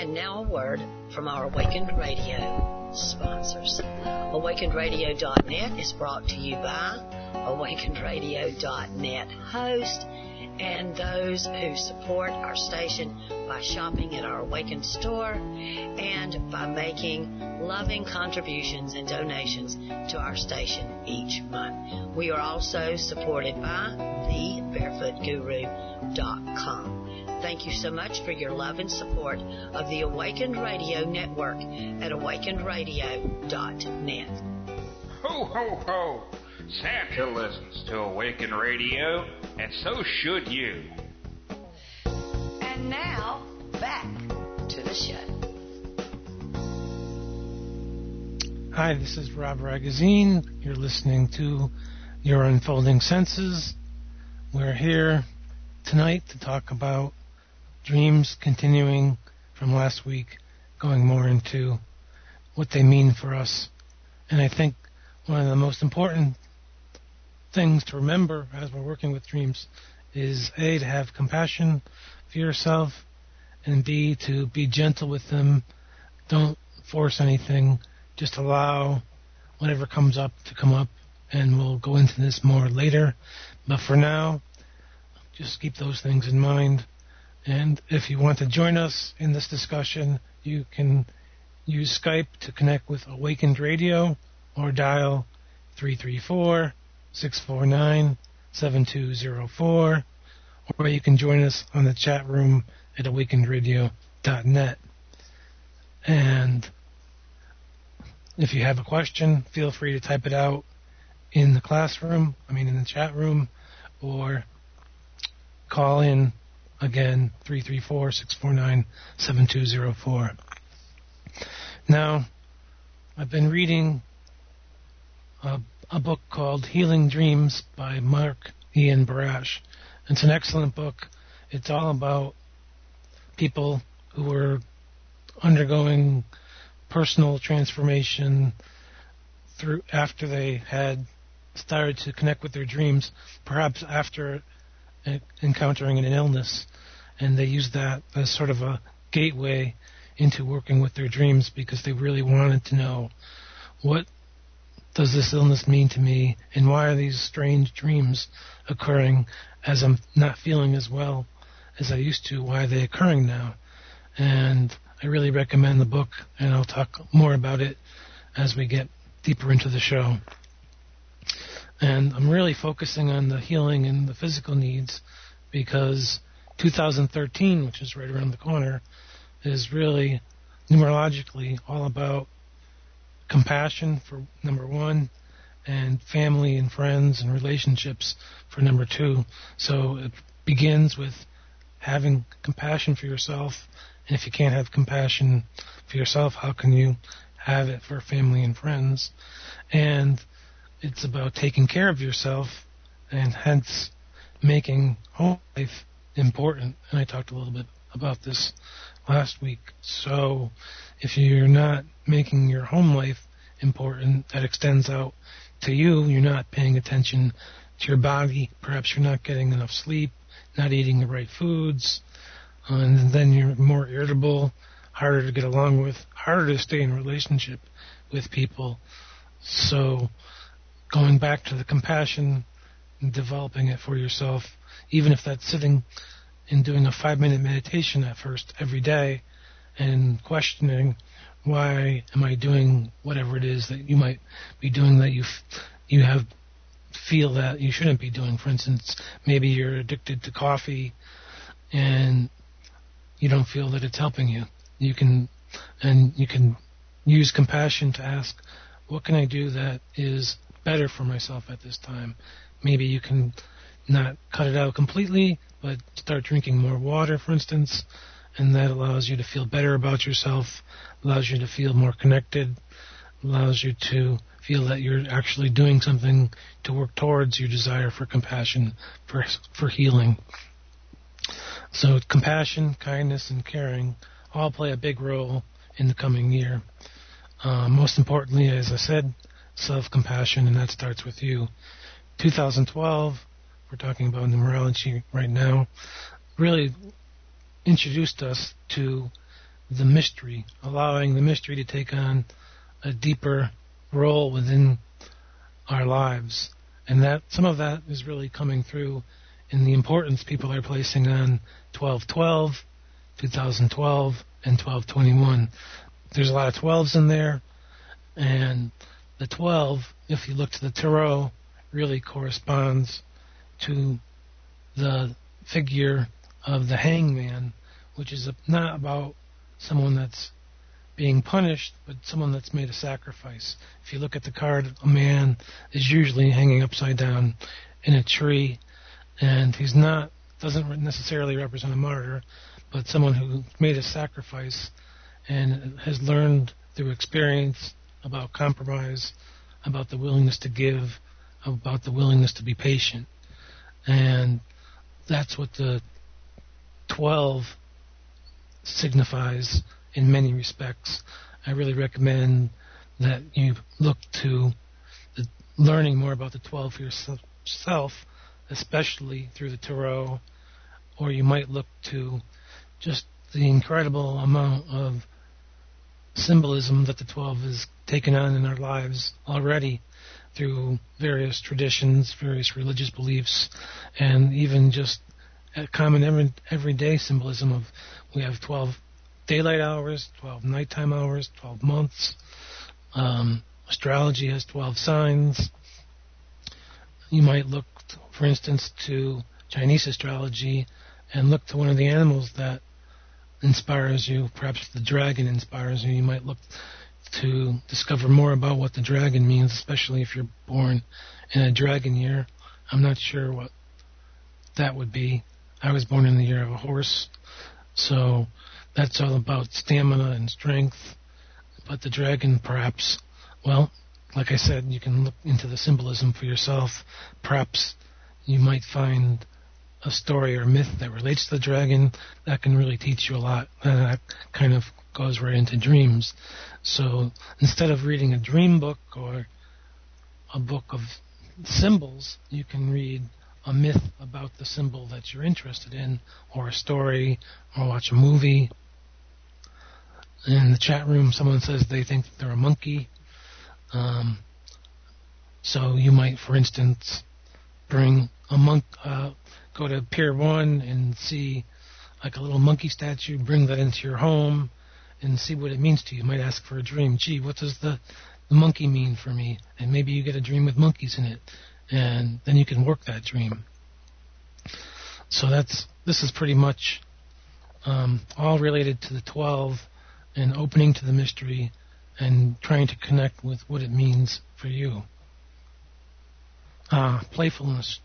And now a word from our Awakened Radio sponsors. AwakenedRadio.net is brought to you by AwakenedRadio.net host and those who support our station by shopping at our Awakened store and by making loving contributions and donations to our station each month. We are also supported by TheBarefootGuru.com. Thank you so much for your love and support of the Awakened Radio Network at AwakenedRadio.net. Ho, ho, ho! Santa listens to Awakened Radio, and so should you. And now, back to the show. Hi, this is Rob Ragozzine. You're listening to Your Unfolding Senses. We're here tonight to talk about dreams, continuing from last week, going more into what they mean for us. And I think one of the most important things to remember as we're working with dreams is A, to have compassion for yourself, and B, to be gentle with them. Don't force anything. Just allow whatever comes up to come up, and we'll go into this more later. But for now, just keep those things in mind. And if you want to join us in this discussion, you can use Skype to connect with Awakened Radio or dial 334-649-7204, or you can join us on the chat room at awakenedradio.net. And if you have a question, feel free to type it out in the in the chat room, or call in again, 334-649-7204. Now, I've been reading a book called Healing Dreams by Mark Ian Barash. It's an excellent book. It's all about people who are undergoing personal transformation after they had started to connect with their dreams, perhaps after encountering an illness, and they use that as sort of a gateway into working with their dreams because they really wanted to know, what does this illness mean to me, and why are these strange dreams occurring as I'm not feeling as well as I used to? Why are they occurring now? And I really recommend the book, and I'll talk more about it as we get deeper into the show. And I'm really focusing on the healing and the physical needs because 2013, which is right around the corner, is really numerologically all about compassion for number one, and family and friends and relationships for number two. So it begins with having compassion for yourself, and if you can't have compassion for yourself, how can you have it for family and friends? And it's about taking care of yourself, and hence making home life important. And I talked a little bit about this last week. So if you're not making your home life important, that extends out to you. You're not paying attention to your body. Perhaps you're not getting enough sleep, not eating the right foods, and then you're more irritable, harder to get along with, harder to stay in relationship with people. So going back to the compassion and developing it for yourself, even if that's sitting and doing a 5-minute meditation at first every day and questioning, why am I doing whatever it is that you might be doing that you feel that you shouldn't be doing. For instance, maybe you're addicted to coffee and you don't feel that it's helping you. You can use compassion to ask, what can I do that is better for myself at this time? Maybe you can not cut it out completely, but start drinking more water, for instance, and that allows you to feel better about yourself, allows you to feel more connected, allows you to feel that you're actually doing something to work towards your desire for compassion, for healing. So compassion, kindness, and caring all play a big role in the coming year. Most importantly, as I said, self-compassion, and that starts with you. 2012, we're talking about numerology right now, really introduced us to the mystery, allowing the mystery to take on a deeper role within our lives. And that some of that is really coming through in the importance people are placing on 1212, 2012, and 1221. There's a lot of 12s in there, and the 12, if you look to the tarot, really corresponds to the figure of the hangman, which is not about someone that's being punished, but someone that's made a sacrifice. If you look at the card, a man is usually hanging upside down in a tree, and doesn't necessarily represent a martyr, but someone who made a sacrifice and has learned through experience about compromise, about the willingness to give, about the willingness to be patient. And that's what the 12 signifies in many respects. I really recommend that you look to learning more about the 12 for yourself, especially through the tarot, or you might look to just the incredible amount of symbolism that the 12 has taken on in our lives already through various traditions, various religious beliefs, and even just a common everyday symbolism of we have 12 daylight hours, 12 nighttime hours, 12 months. Astrology has 12 signs. You might look, for instance, to Chinese astrology and look to one of the animals that inspires you. Perhaps the dragon inspires you. You might look to discover more about what the dragon means, especially if you're born in a dragon year. I'm not sure what that would be. I was born in the year of a horse, so that's all about stamina and strength. But the dragon, perhaps, well, like I said, you can look into the symbolism for yourself. Perhaps you might find a story or myth that relates to the dragon that can really teach you a lot. And that kind of goes right into dreams. So instead of reading a dream book or a book of symbols, you can read a myth about the symbol that you're interested in, or a story, or watch a movie. In the chat room, someone says they think they're a monkey. So you might, for instance, bring a go to Pier 1 and see like a little monkey statue, bring that into your home and see what it means to you. You might ask for a dream. Gee, what does the monkey mean for me? And maybe you get a dream with monkeys in it, and then you can work that dream. So this is pretty much all related to the 12 and opening to the mystery and trying to connect with what it means for you. Playfulness,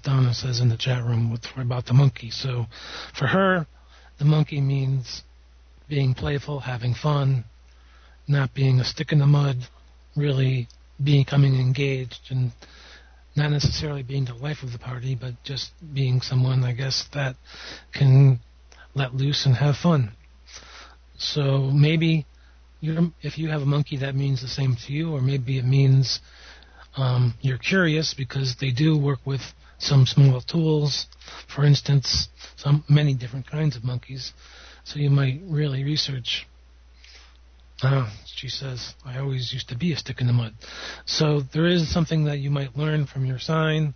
Donna says in the chat room about the monkey. So for her, the monkey means being playful, having fun, not being a stick in the mud, really becoming engaged, and not necessarily being the life of the party, but just being someone, I guess, that can let loose and have fun. So maybe if you have a monkey, that means the same to you, or maybe it means you're curious because they do work with some small tools. For instance, many different kinds of monkeys. So you might really research. She says, I always used to be a stick in the mud. So there is something that you might learn from your sign.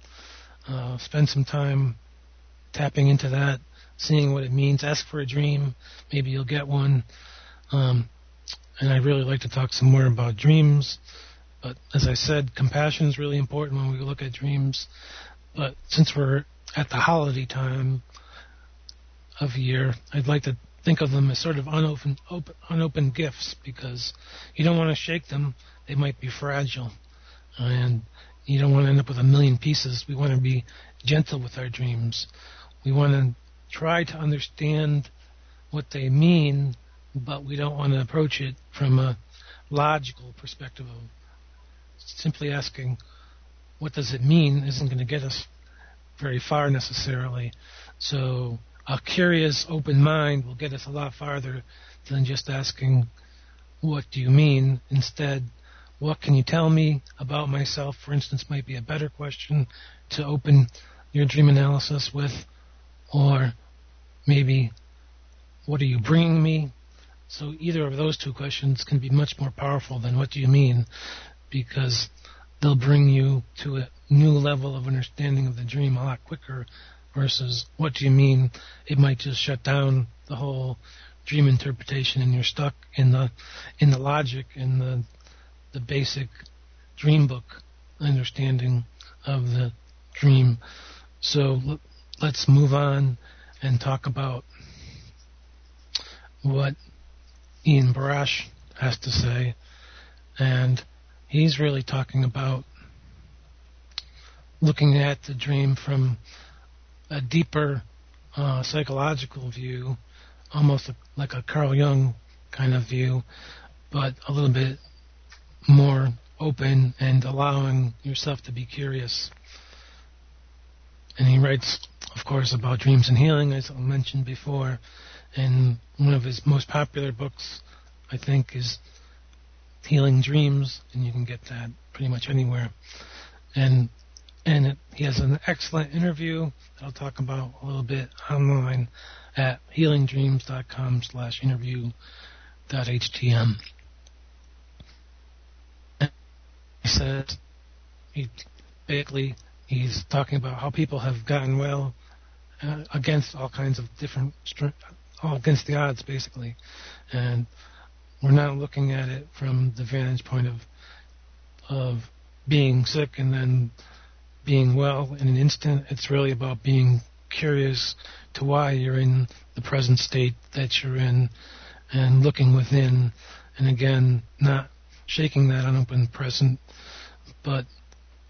Spend some time tapping into that, seeing what it means. Ask for a dream. Maybe you'll get one. And I'd really like to talk some more about dreams. But as I said, compassion is really important when we look at dreams. But since we're at the holiday time of year, I'd like to think of them as sort of unopened gifts, because you don't want to shake them. They might be fragile. And you don't want to end up with a million pieces. We want to be gentle with our dreams. We want to try to understand what they mean, but we don't want to approach it from a logical perspective of simply asking, what does it mean, isn't going to get us very far necessarily. So a curious, open mind will get us a lot farther than just asking, what do you mean? Instead, what can you tell me about myself, for instance, might be a better question to open your dream analysis with. Or maybe what are you bringing me? So either of those two questions can be much more powerful than what do you mean, because they'll bring you to a new level of understanding of the dream a lot quicker versus what do you mean. It might just shut down the whole dream interpretation and you're stuck in the logic and the basic dream book understanding of the dream. So let's move on and talk about what Ian Barash has to say. And he's really talking about looking at the dream from a deeper psychological view, almost like a Carl Jung kind of view, but a little bit more open and allowing yourself to be curious. And he writes, of course, about dreams and healing, as I mentioned before. And one of his most popular books, I think, is Healing Dreams, and you can get that pretty much anywhere. And he has an excellent interview that I'll talk about a little bit online at healingdreams.com/interview.htm. He says, he's talking about how people have gotten well against all kinds of different, all against the odds, basically. And we're not looking at it from the vantage point of being sick and then being well in an instant. It's really about being curious to why you're in the present state that you're in and looking within. And again, not shaking that unopened present, but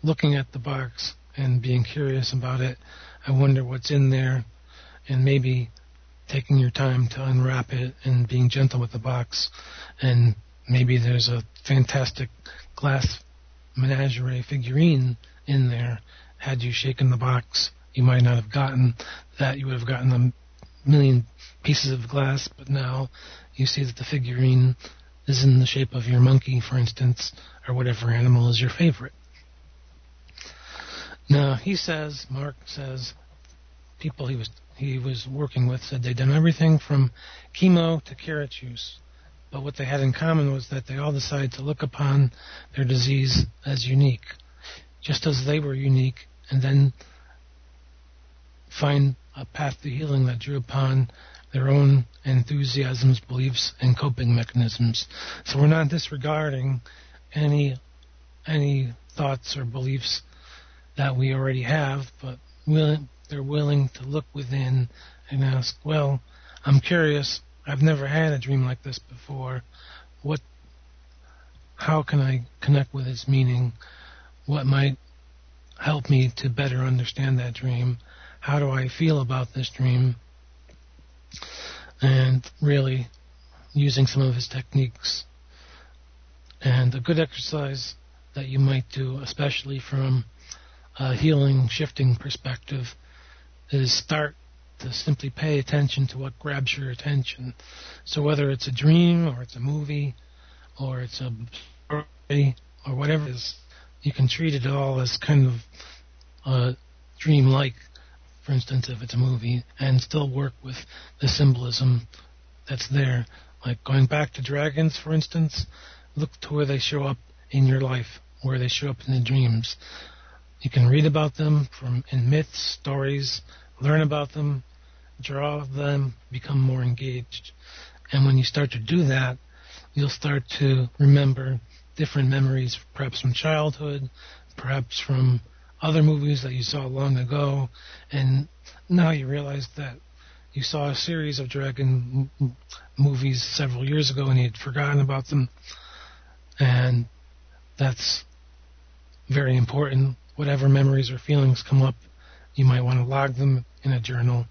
looking at the box and being curious about it. I wonder what's in there, and maybe taking your time to unwrap it and being gentle with the box. And maybe there's a fantastic glass menagerie figurine in there. Had you shaken the box, you might not have gotten that. You would have gotten a million pieces of glass, but now you see that the figurine is in the shape of your monkey, for instance, or whatever animal is your favorite. Now, Mark says, people he was working with said they'd done everything from chemo to carrot juice, but what they had in common was that they all decided to look upon their disease as unique, just as they were unique, and then find a path to healing that drew upon their own enthusiasms, beliefs, and coping mechanisms. So we're not disregarding any thoughts or beliefs that we already have, but they're willing to look within and ask, well, I'm curious, I've never had a dream like this before. How can I connect with its meaning? What might help me to better understand that dream? How do I feel about this dream? And really using some of his techniques. And a good exercise that you might do, especially from a healing, shifting perspective, is start to simply pay attention to what grabs your attention. So whether it's a dream, or it's a movie, or it's a story, or whatever it is, you can treat it all as kind of dream-like, for instance, if it's a movie, and still work with the symbolism that's there. Like going back to dragons, for instance, look to where they show up in your life, where they show up in the dreams. You can read about them in myths, stories, learn about them, draw them, become more engaged. And when you start to do that, you'll start to remember different memories, perhaps from childhood, perhaps from other movies that you saw long ago, and now you realize that you saw a series of dragon movies several years ago and you'd forgotten about them, and that's very important. Whatever memories or feelings come up, you might want to log them in a journal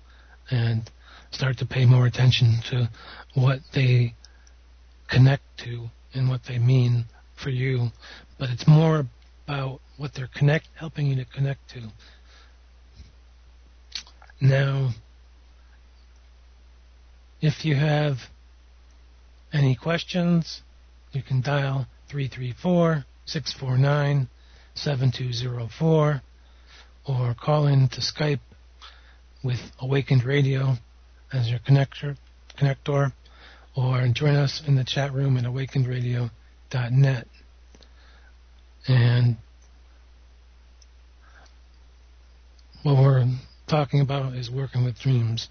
and start to pay more attention to what they connect to and what they mean for you. But it's more about what they're helping you to connect to. Now, if you have any questions, you can dial 334-649-7204 or call in to Skype with Awakened Radio as your connector connector, or join us in the chat room at awakenedradio.net. And what we're talking about is working with dreams.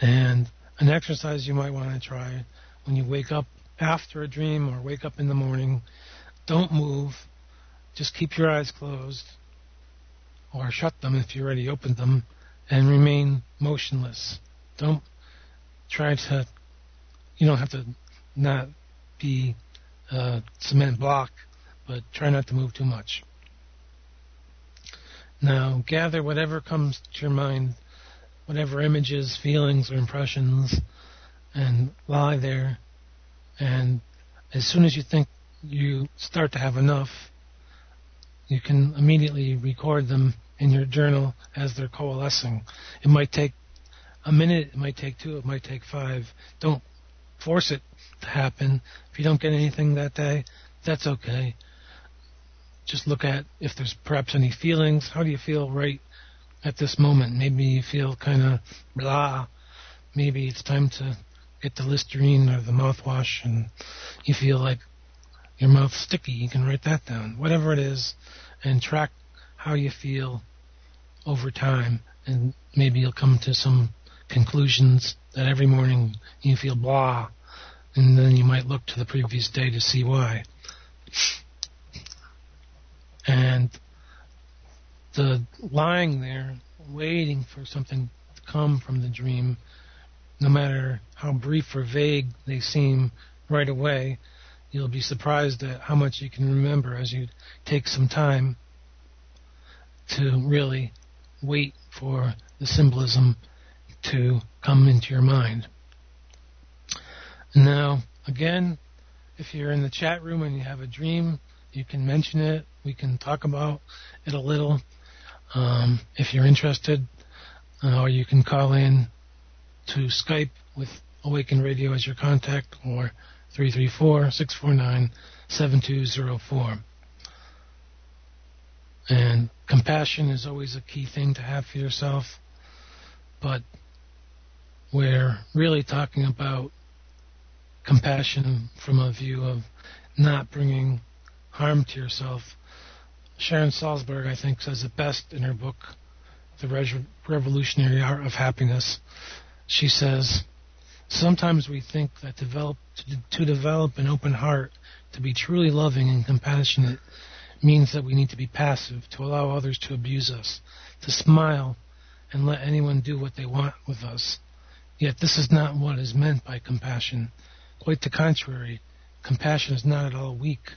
And an exercise you might want to try when you wake up after a dream or wake up in the morning, don't move. Just keep your eyes closed or shut them if you already opened them and remain motionless. Don't try to, you don't have to not be a cement block, but try not to move too much. Now, gather whatever comes to your mind, whatever images, feelings, or impressions, and lie there. And as soon as you think you start to have enough, you can immediately record them in your journal as they're coalescing. It might take a minute, it might take 2, it might take 5. Don't force it to happen. If you don't get anything that day, that's okay. Just look at if there's perhaps any feelings. How do you feel right at this moment? Maybe you feel kind of blah. Maybe it's time to get the Listerine or the mouthwash and you feel like your mouth's sticky. You can write that down. Whatever it is, and track how you feel over time. And maybe you'll come to some conclusions that every morning you feel blah. And then you might look to the previous day to see why. And the lying there, waiting for something to come from the dream, no matter how brief or vague they seem right away, you'll be surprised at how much you can remember as you take some time to really wait for the symbolism to come into your mind. Now, again, if you're in the chat room and you have a dream, you can mention it. We can talk about it a little if you're interested. Or you can call in to Skype with Awaken Radio as your contact, or 334-649-7204. And compassion is always a key thing to have for yourself, but we're really talking about compassion from a view of not bringing harm to yourself. Sharon Salzberg, I think, says it best in her book, The Revolutionary Art of Happiness. She says, sometimes we think that to develop an open heart, to be truly loving and compassionate, means that we need to be passive, to allow others to abuse us, to smile and let anyone do what they want with us. Yet this is not what is meant by compassion. Quite the contrary, compassion is not at all weak.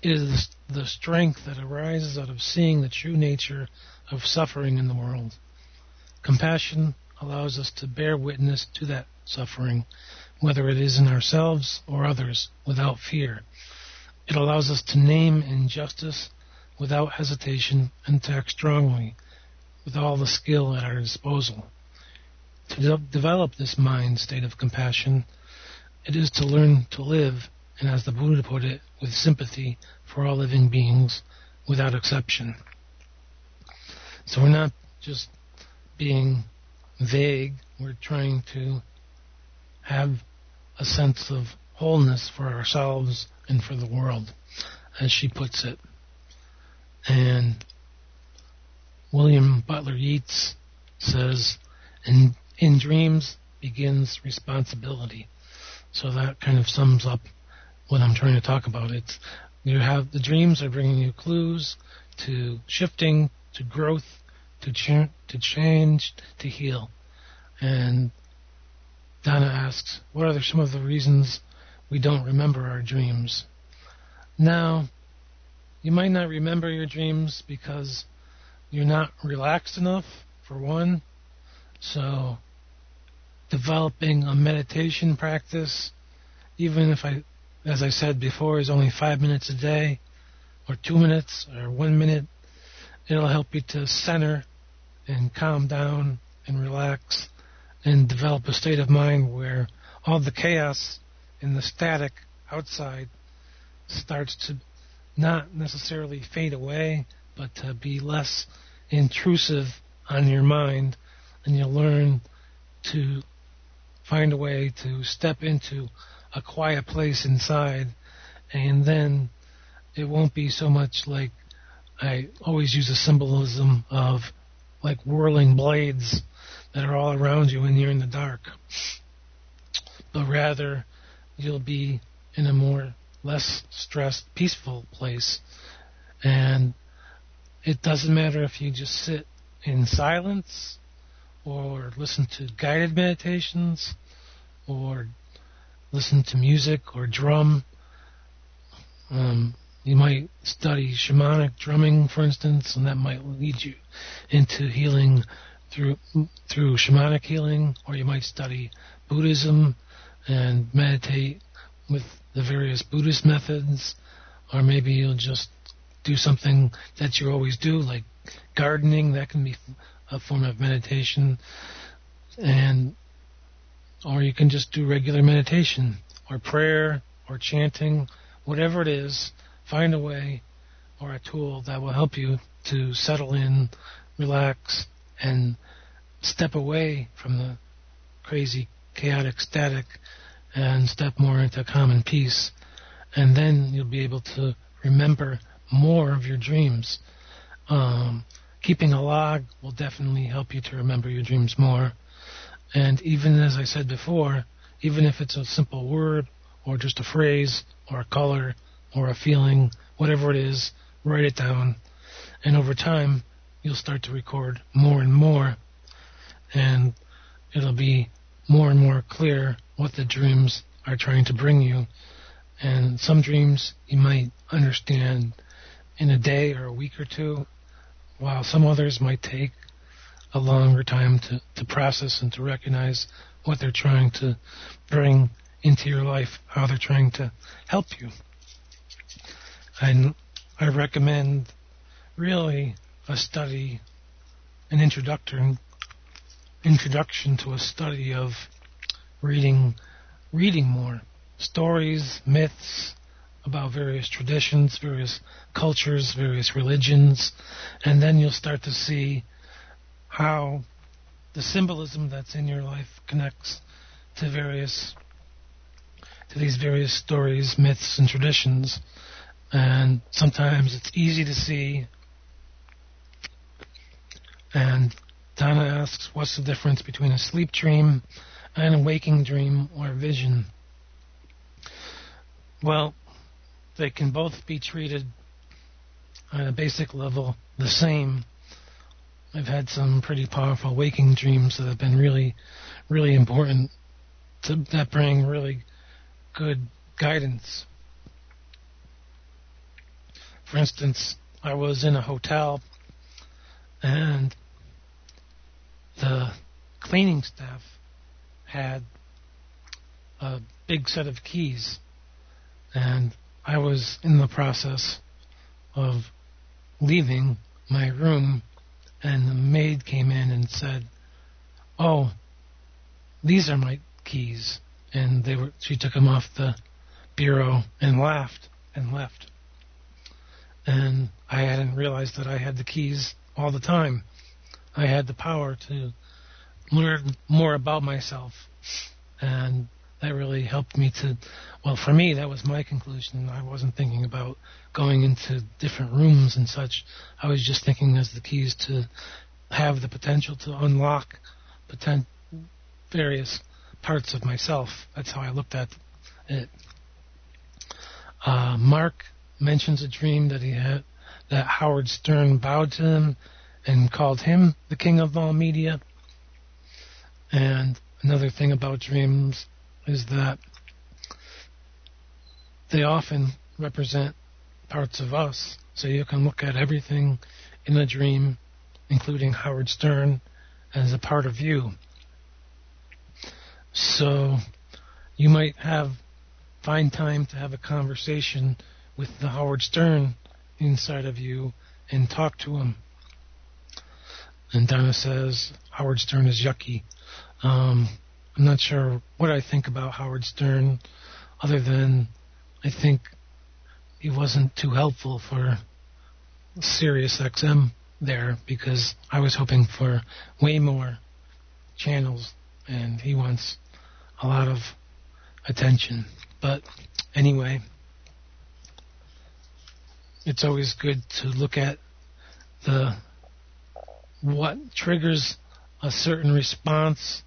It is the strength that arises out of seeing the true nature of suffering in the world. Compassion allows us to bear witness to that suffering, whether it is in ourselves or others, without fear. It allows us to name injustice without hesitation and to act strongly with all the skill at our disposal. To develop this mind state of compassion, it is to learn to live, and as the Buddha put it, with sympathy for all living beings without exception. So we're not just being vague, we're trying to have a sense of wholeness for ourselves and for the world, as she puts it. And William Butler Yeats says, in dreams begins responsibility. So that kind of sums up what I'm trying to talk about. It's you have the dreams are bringing you clues to shifting, to growth, to change, to heal. And Donna asks, what are some of the reasons we don't remember our dreams? Now, you might not remember your dreams because you're not relaxed enough, for one. So, developing a meditation practice, even if as I said before, is only 5 minutes a day, or 2 minutes, or 1 minute, it'll help you to center and calm down and relax and develop a state of mind where all the chaos and the static outside starts to not necessarily fade away, but to be less intrusive on your mind, and you'll learn to find a way to step into a quiet place inside, and then it won't be so much like, I always use a symbolism of like whirling blades that are all around you when you're in the dark. But rather, you'll be in a more less stressed, peaceful place. And it doesn't matter if you just sit in silence or listen to guided meditations or listen to music or drum. You might study shamanic drumming, for instance, and that might lead you into healing through shamanic healing, or you might study Buddhism and meditate with the various Buddhist methods, or maybe you'll just do something that you always do, like gardening. That can be a form of meditation, or you can just do regular meditation, or prayer, or chanting, whatever it is. Find a way or a tool that will help you to settle in, relax, and step away from the crazy, chaotic static and step more into calm and peace. And then you'll be able to remember more of your dreams. Keeping a log will definitely help you to remember your dreams more. And even as I said before, even if it's a simple word or just a phrase or a color or a feeling, whatever it is, write it down. And over time, you'll start to record more and more. And it'll be more and more clear what the dreams are trying to bring you. And some dreams you might understand in a day or a week or two, while some others might take a longer time to process and to recognize what they're trying to bring into your life, how they're trying to help you. And I recommend really a study, an introduction to a study of reading more stories, myths about various traditions, various cultures, various religions, and then you'll start to see how the symbolism that's in your life connects to these various stories, myths, and traditions. And sometimes it's easy to see. And Donna asks, what's the difference between a sleep dream and a waking dream or vision? Well, they can both be treated on a basic level the same. I've had some pretty powerful waking dreams that have been really, really important, that bring really good guidance. For instance, I was in a hotel and the cleaning staff had a big set of keys, and I was in the process of leaving my room, and the maid came in and said, "Oh, these are my keys." And she took them off the bureau and laughed and left. And I hadn't realized that I had the keys all the time. I had the power to learn more about myself. And that really helped me for me, that was my conclusion. I wasn't thinking about going into different rooms and such. I was just thinking as the keys to have the potential to unlock various parts of myself. That's how I looked at it. Mark mentions a dream that he had, that Howard Stern bowed to him and called him the king of all media. And another thing about dreams is that they often represent parts of us. So you can look at everything in a dream, including Howard Stern, as a part of you. So you might find time to have a conversation with the Howard Stern inside of you and talk to him. And Donna says Howard Stern is yucky. I'm not sure what I think about Howard Stern, other than I think he wasn't too helpful for Sirius XM there, because I was hoping for way more channels, and he wants a lot of attention. But anyway, it's always good to look at what triggers a certain response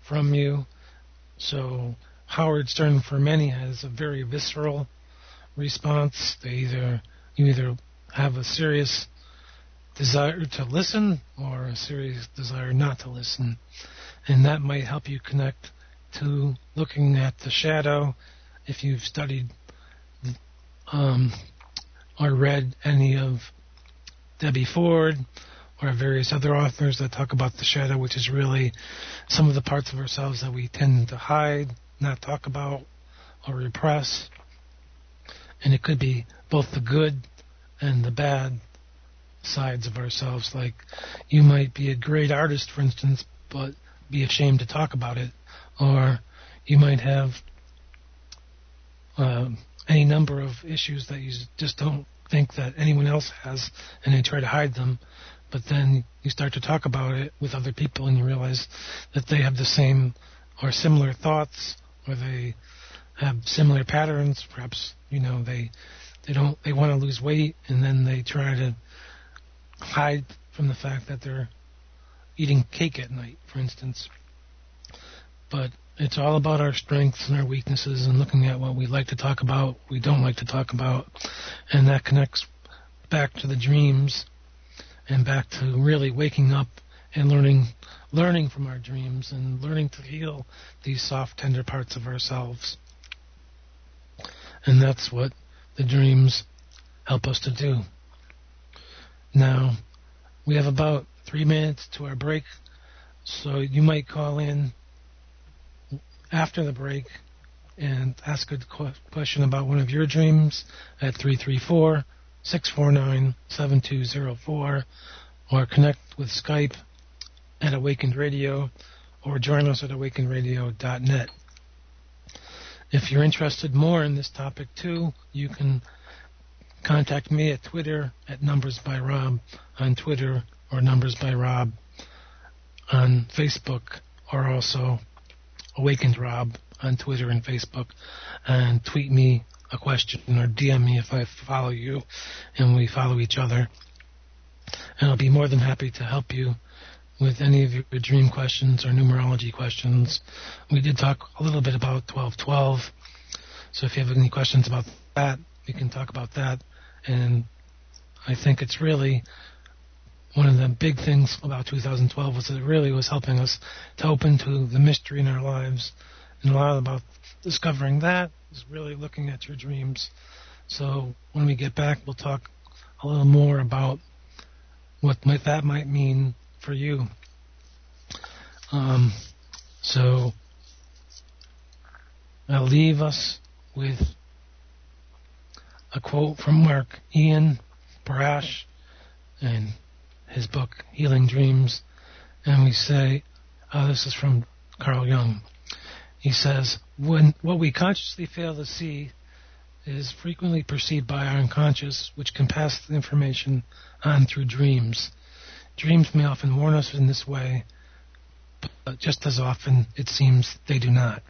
from you. So Howard Stern, for many, has a very visceral response. You either have a serious desire to listen or a serious desire not to listen, and that might help you connect to looking at the shadow. If you've studied or read any of Debbie Ford or various other authors that talk about the shadow, which is really some of the parts of ourselves that we tend to hide, not talk about, or repress. And it could be both the good and the bad sides of ourselves. Like, you might be a great artist, for instance, but be ashamed to talk about it. Or you might have any number of issues that you just don't think that anyone else has, and they try to hide them. But then you start to talk about it with other people, and you realize that they have the same or similar thoughts, or they have similar patterns. Perhaps, they want to lose weight, and then they try to hide from the fact that they're eating cake at night, for instance. But it's all about our strengths and our weaknesses, and looking at what we like to talk about, we don't like to talk about, and that connects back to the dreams and back to really waking up and learning from our dreams and learning to heal these soft, tender parts of ourselves. And that's what the dreams help us to do. Now, we have about 3 minutes to our break, so you might call in after the break and ask a question about one of your dreams at 334-649-7204, or connect with Skype at Awakened Radio, or join us at awakenedradio.net. If you're interested more in this topic too, you can contact me at Twitter at NumbersByRob on Twitter, or NumbersByRob on Facebook, or also Awakened Rob on Twitter and Facebook, and tweet me a question or DM me if I follow you and we follow each other. And I'll be more than happy to help you with any of your dream questions or numerology questions. We did talk a little bit about 1212, so if you have any questions about that, we can talk about that. And I think it's really one of the big things about 2012 was that it really was helping us to open to the mystery in our lives. And a lot about discovering that is really looking at your dreams. So when we get back, we'll talk a little more about what that might mean for you. So I'll leave us with a quote from Mark Ian Brash and his book Healing Dreams, and we say, this is from Carl Jung. He says, what we consciously fail to see is frequently perceived by our unconscious, which can pass the information on through dreams. Dreams may often warn us in this way, but just as often it seems they do not.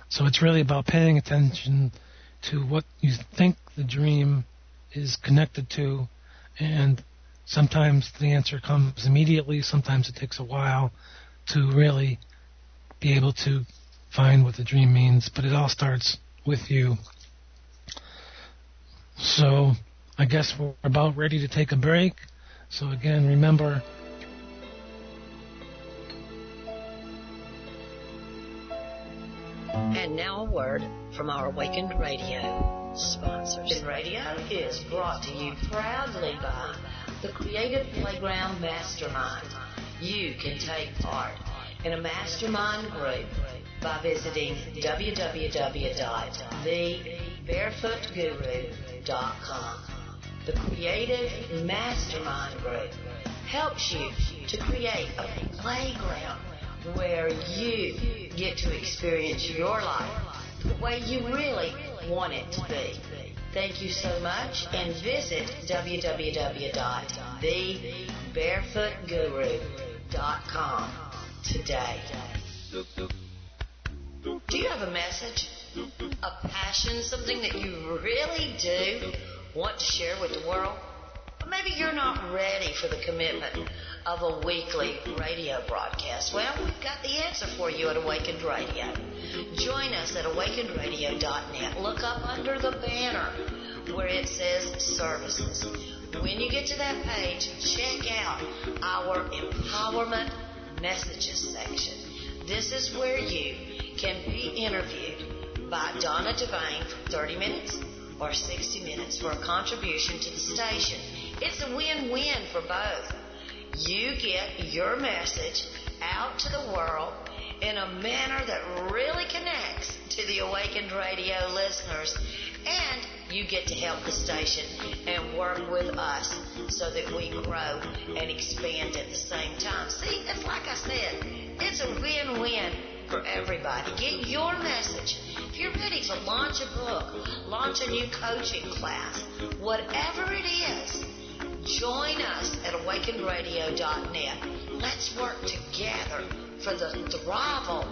So it's really about paying attention to what you think the dream is connected to, and sometimes the answer comes immediately, sometimes it takes a while to really be able to find what the dream means, but it all starts with you. So I guess we're about ready to take a break. So again, remember, and now a word from our Awakened Radio sponsors. Awakened Radio is brought to you proudly by the Creative Playground Mastermind. You can take part in a mastermind group by visiting www.thebarefootguru.com. The Creative Mastermind Group helps you to create a playground where you get to experience your life the way you really want it to be. Thank you so much, and visit www.thebarefootguru.com today. have a message, a passion, something that you really do want to share with the world? Or maybe you're not ready for the commitment of a weekly radio broadcast. Well, we've got the answer for you at Awakened Radio. Join us at awakenedradio.net. Look up under the banner where it says services. When you get to that page, check out our empowerment messages section. This is where you can be interviewed by Donna Devane for 30 minutes or 60 minutes for a contribution to the station. It's a win-win for both. You get your message out to the world in a manner that really connects to the Awakened Radio listeners, and you get to help the station and work with us so that we grow and expand at the same time. See, it's like I said, it's a win-win for everybody. Get your message. If you're ready to launch a book, launch a new coaching class, whatever it is, join us at awakenedradio.net. Let's work together for the thrival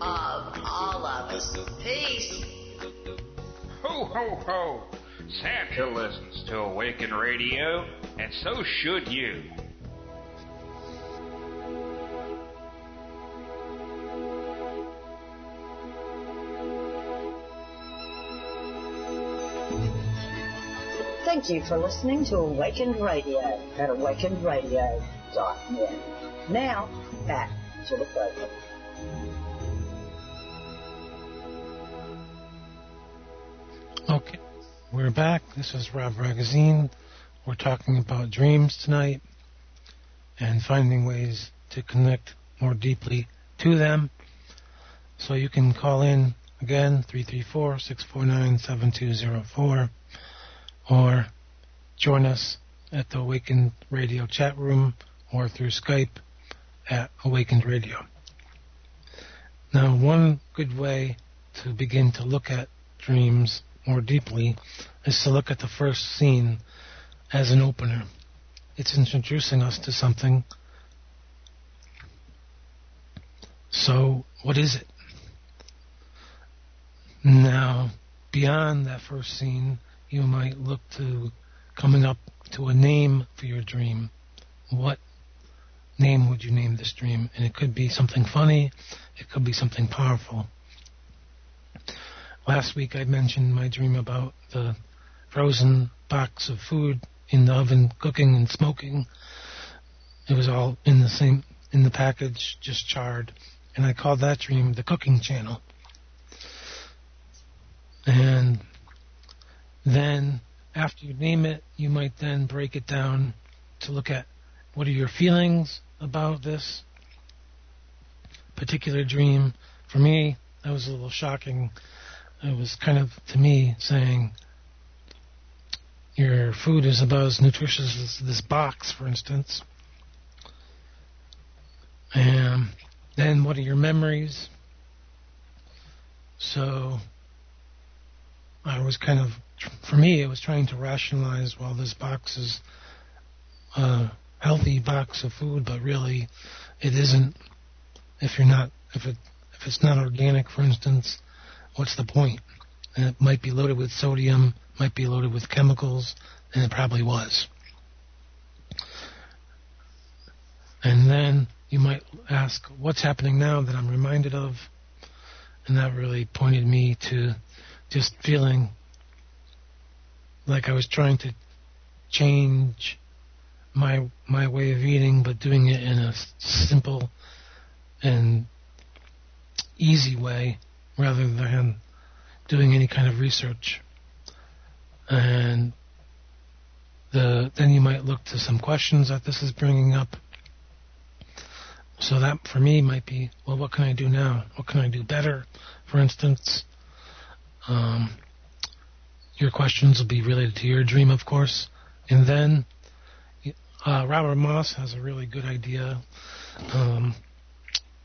of all of us. Peace. Ho, ho, ho! Santa listens to Awaken Radio, and so should you. Thank you for listening to Awakened Radio at awakenedradio.net. Now, back to the program. Okay, we're back. This is Rob Ragozzine. We're talking about dreams tonight and finding ways to connect more deeply to them. So you can call in again, 334-649-7204, or join us at the Awakened Radio chat room or through Skype at Awakened Radio. Now, one good way to begin to look at dreams more deeply is to look at the first scene as an opener. It's introducing us to something. So, what is it? Now, beyond that first scene, you might look to coming up to a name for your dream. What name would you name this dream? And it could be something funny. It could be something powerful. Last week I mentioned my dream about the frozen box of food in the oven, cooking and smoking. It was all in the package, just charred. And I called that dream the cooking channel. And then after you name it, you might then break it down to look at what are your feelings about this particular dream. For me, that was a little shocking. It was kind of, to me, saying your food is about as nutritious as this box, for instance. And then what are your memories? So I was kind of, for me, it was trying to rationalize, well, this box is a healthy box of food, but really it isn't. If it's not organic, for instance, what's the point? And it might be loaded with sodium, might be loaded with chemicals, and it probably was. And then you might ask, what's happening now that I'm reminded of? And that really pointed me to just feeling like I was trying to change my way of eating, but doing it in a simple and easy way rather than doing any kind of research. And then you might look to some questions that this is bringing up. So that, for me, might be, well, what can I do now? What can I do better? For instance, your questions will be related to your dream, of course. And then Robert Moss has a really good idea.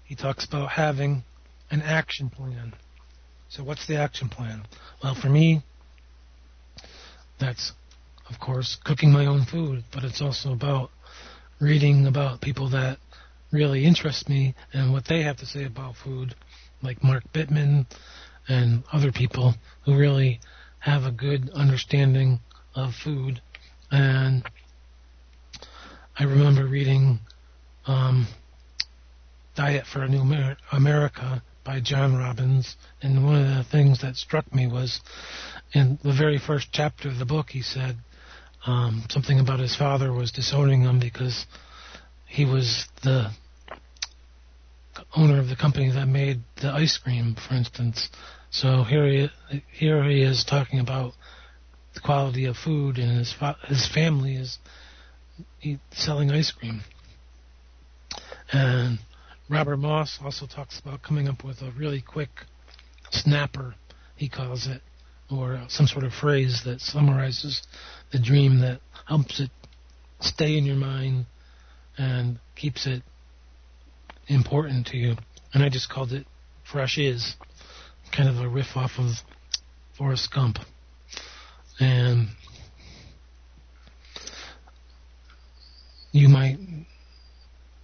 He talks about having an action plan. So what's the action plan? Well, for me, that's, of course, cooking my own food, but it's also about reading about people that really interest me and what they have to say about food, like Mark Bittman and other people who really have a good understanding of food. And I remember reading Diet for a New America by John Robbins, and one of the things that struck me was in the very first chapter of the book, he said something about his father was disowning him because he was the owner of the company that made the ice cream, for instance. So here he is talking about the quality of food, and his family is selling ice cream. And Robert Moss also talks about coming up with a really quick snapper, he calls it, or some sort of phrase that summarizes the dream that helps it stay in your mind and keeps it important to you. And I just called it Fresh Is, kind of a riff off of Forrest Gump. And you might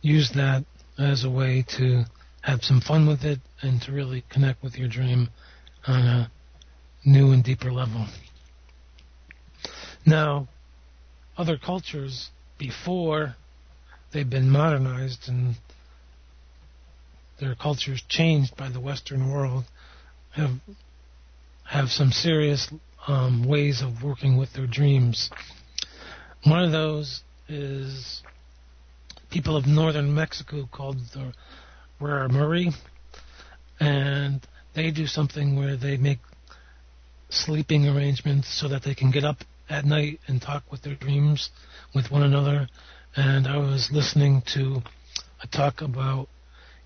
use that as a way to have some fun with it and to really connect with your dream on a new and deeper level. Now, other cultures, before they've been modernized and their cultures changed by the Western world, have some serious ways of working with their dreams. One of those is people of northern Mexico called the Ragozzine, and they do something where they make sleeping arrangements so that they can get up at night and talk with their dreams with one another. And I was listening to a talk about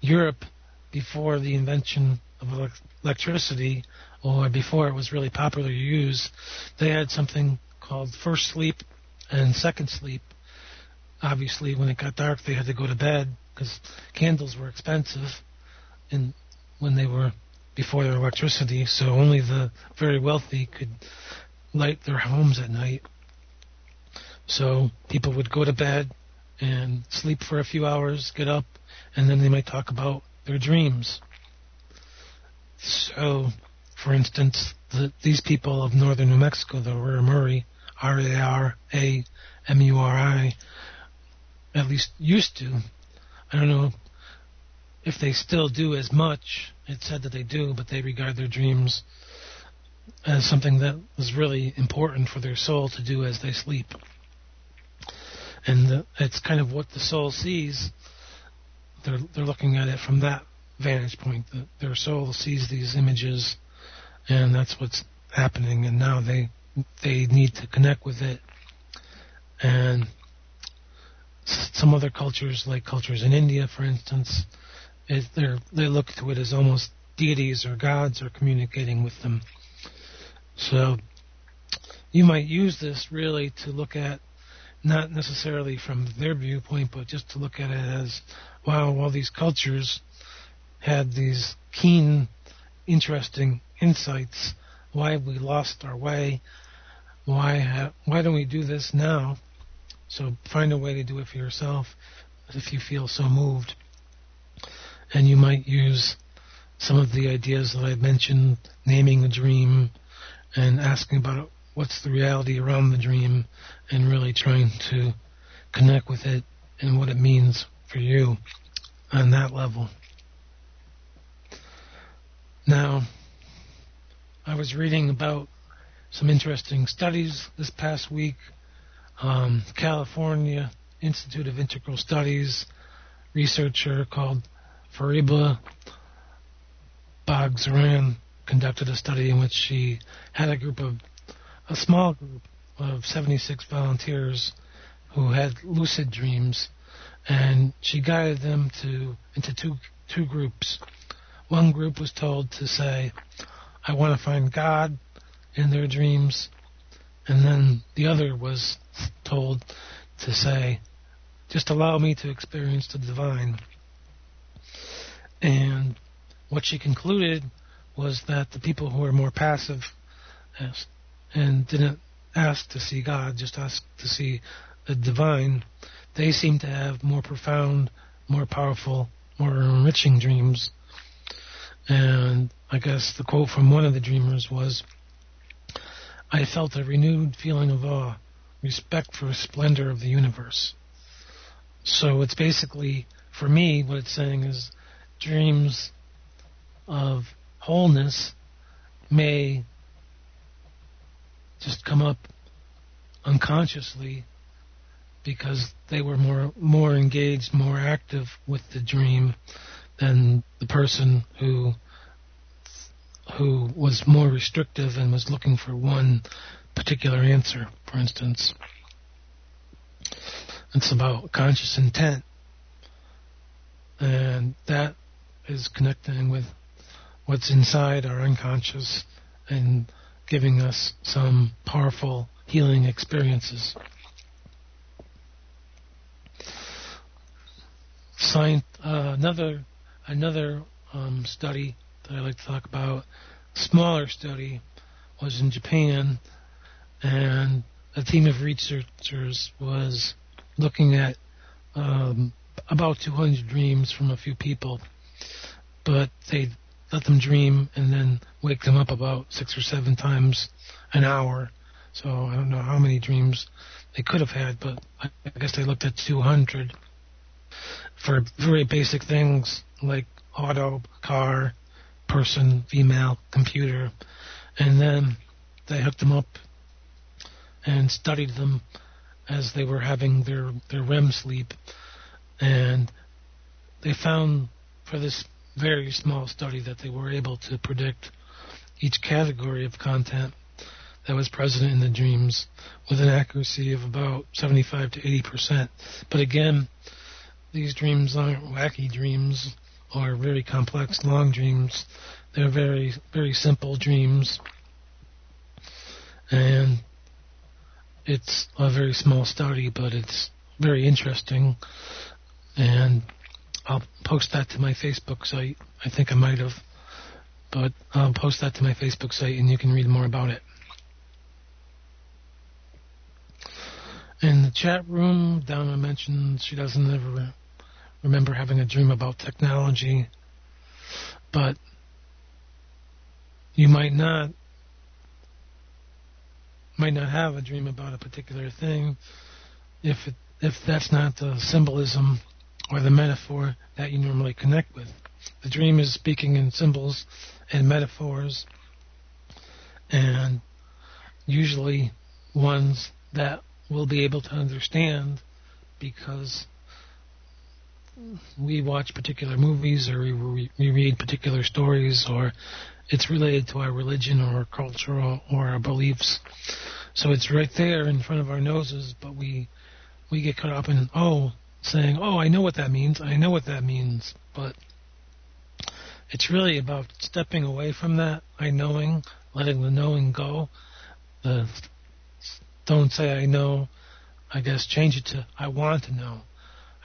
Europe before the invention of electricity, or before it was really popular to use. They had something called first sleep and second sleep. Obviously, when it got dark, they had to go to bed because candles were expensive when they were before their electricity, so only the very wealthy could light their homes at night. So people would go to bed and sleep for a few hours, get up, and then they might talk about their dreams. So, for instance, these people of northern New Mexico, the Ragozzine, R-A-R-A-M-U-R-I, at least used to. I don't know if they still do as much. It's said that they do, but they regard their dreams as something that was really important for their soul to do as they sleep. And it's kind of what the soul sees. They're looking at it from that vantage point. Their soul sees these images, and that's what's happening. And now they need to connect with it. And some other cultures, like cultures in India, for instance, they look to it as almost deities or gods are communicating with them. So you might use this really to look at, not necessarily from their viewpoint, but just to look at it as, wow, all these cultures had these keen, interesting insights. Why have we lost our way? Why don't we do this now? So find a way to do it for yourself if you feel so moved. And you might use some of the ideas that I mentioned, naming a dream and asking about what's the reality around the dream, and really trying to connect with it and what it means for you on that level. Now, I was reading about some interesting studies this past week. California Institute of Integral Studies researcher called Fariba Bagzaran conducted a study in which she had a small group of 76 volunteers who had lucid dreams, and she guided them into two groups. One group was told to say, I want to find God in their dreams, and then the other was told to say, just allow me to experience the divine. And what she concluded was that the people who were more passive and didn't ask to see God, just asked to see the divine, they seemed to have more profound, more powerful, more enriching dreams. And I guess the quote from one of the dreamers was, "I felt a renewed feeling of awe, respect for the splendor of the universe." So it's basically, for me, what it's saying is dreams of wholeness may just come up unconsciously because they were more engaged, more active with the dream than the person who was more restrictive and was looking for one particular answer, for instance. It's about conscious intent, and that is connecting with what's inside our unconscious and giving us some powerful healing experiences. Another study that I like to talk about, smaller study, was in Japan, and a team of researchers was looking at about 200 dreams from a few people, but they let them dream and then wake them up about 6 or 7 times an hour. So I don't know how many dreams they could have had, but I guess they looked at 200 for very basic things like auto, car, person, female, computer, and then they hooked them up and studied them as they were having their REM sleep, and they found for this very small study that they were able to predict each category of content that was present in the dreams with an accuracy of about 75 to 80%. But again, these dreams aren't wacky dreams or very complex long dreams. They're very, very simple dreams, and it's a very small study, but it's very interesting, and I'll post that to my Facebook site. I think I might have, but I'll post that to my Facebook site and you can read more about it. In the chat room, Donna mentioned she doesn't ever remember having a dream about technology, but you might not have a dream about a particular thing if that's not the symbolism or the metaphor that you normally connect with. The dream is speaking in symbols and metaphors, and usually ones that we'll be able to understand because we watch particular movies or we read particular stories, or it's related to our religion or our culture or our beliefs. So it's right there in front of our noses, but we get caught up in, saying, I know what that means, but it's really about stepping away from that I knowing, letting the knowing go. Don't say I know, I guess change it to I want to know.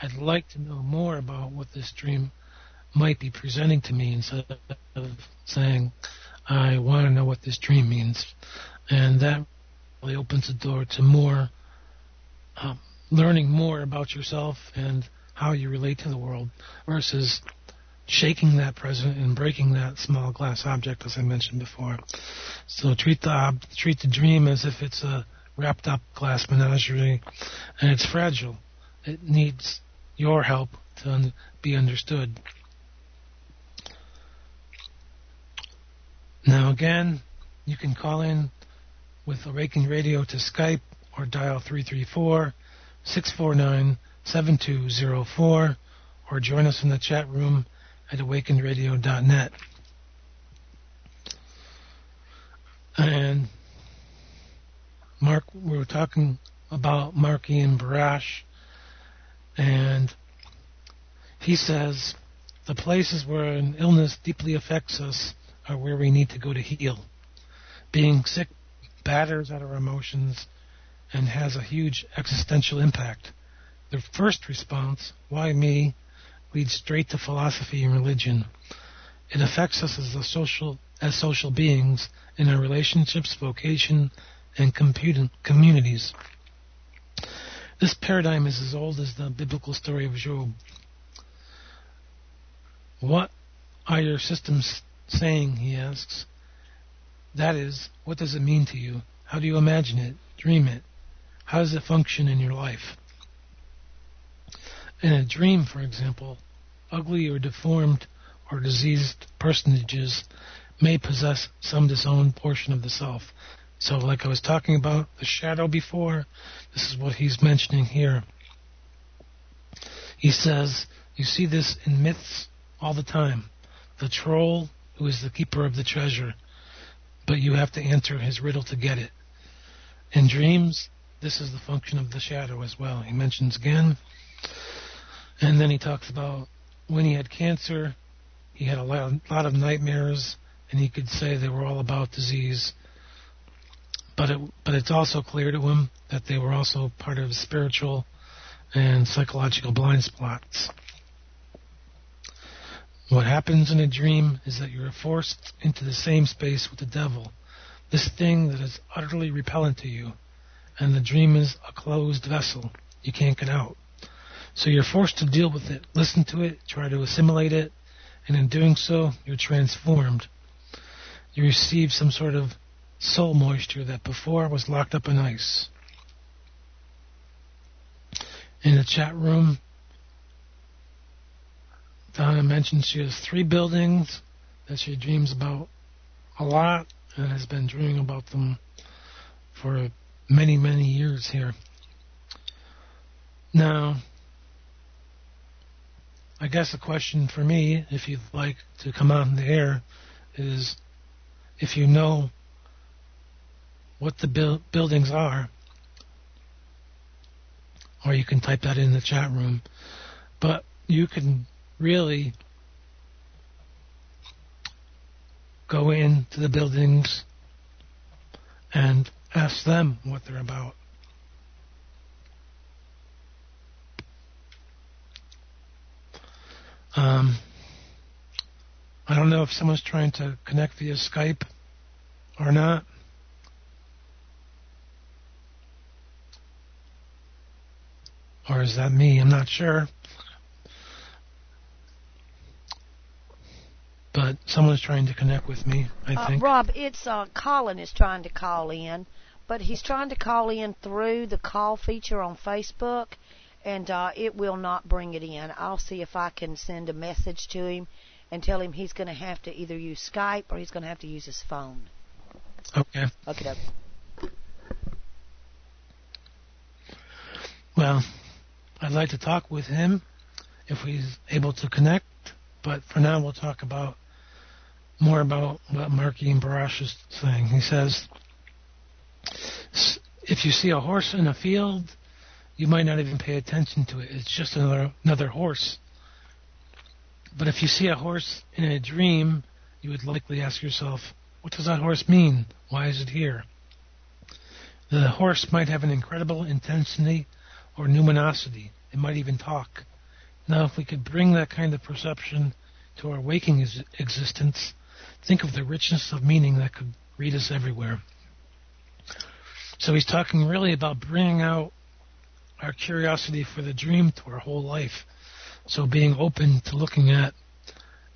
I'd like to know more about what this dream might be presenting to me, instead of saying I want to know what this dream means. And that really opens the door to more learning more about yourself and how you relate to the world, versus shaking that present and breaking that small glass object, as I mentioned before. So treat the dream as if it's a wrapped up glass menagerie, and it's fragile. It needs your help to be understood. Now again, you can call in with Awakened Radio to Skype or dial 334-649-7204, or join us in the chat room at awakenedradio.net. And Mark, we were talking about Mark Ian Barash, and he says the places where an illness deeply affects us are where we need to go to heal. Being sick batters at our emotions and has a huge existential impact. The first response, why me, leads straight to philosophy and religion. It affects us as social beings in our relationships, vocation, and communities. This paradigm is as old as the biblical story of Job. What are your systems saying, he asks. That is, what does it mean to you? How do you imagine it? Dream it? How does it function in your life? In a dream, for example, ugly or deformed or diseased personages may possess some disowned portion of the self. So like I was talking about the shadow before, this is what he's mentioning here. He says, you see this in myths all the time. The troll who is the keeper of the treasure, but you have to answer his riddle to get it. In dreams, this is the function of the shadow as well. He mentions again, and then he talks about when he had cancer, he had a lot of nightmares, and he could say they were all about disease. But it's also clear to him that they were also part of spiritual and psychological blind spots. What happens in a dream is that you are forced into the same space with the devil, this thing that is utterly repellent to you, and the dream is a closed vessel. You can't get out. So you're forced to deal with it, listen to it, try to assimilate it, and in doing so, you're transformed. You receive some sort of soul moisture that before was locked up in ice. In the chat room, Donna mentioned she has 3 buildings that she dreams about a lot and has been dreaming about them for many, many years here. Now, I guess a question for me, if you'd like to come on the air, is if you know what the buildings are, or you can type that in the chat room, but you can really go into the buildings and ask them what they're about. I don't know if someone's trying to connect via Skype or not. Or is that me? I'm not sure. But someone's trying to connect with me, I think. Rob, it's Colin is trying to call in, but he's trying to call in through the call feature on Facebook, and it will not bring it in. I'll see if I can send a message to him and tell him he's going to have to either use Skype or he's going to have to use his phone. Okay. Okay. Well, I'd like to talk with him if he's able to connect, but for now we'll talk more about what Marky and Barash is saying. He says, if you see a horse in a field, you might not even pay attention to it. It's just another horse. But if you see a horse in a dream, you would likely ask yourself, what does that horse mean? Why is it here? The horse might have an incredible intensity or numinosity. It might even talk. Now, if we could bring that kind of perception to our waking existence, think of the richness of meaning that could read us everywhere. So he's talking really about bringing out our curiosity for the dream to our whole life. So being open to looking at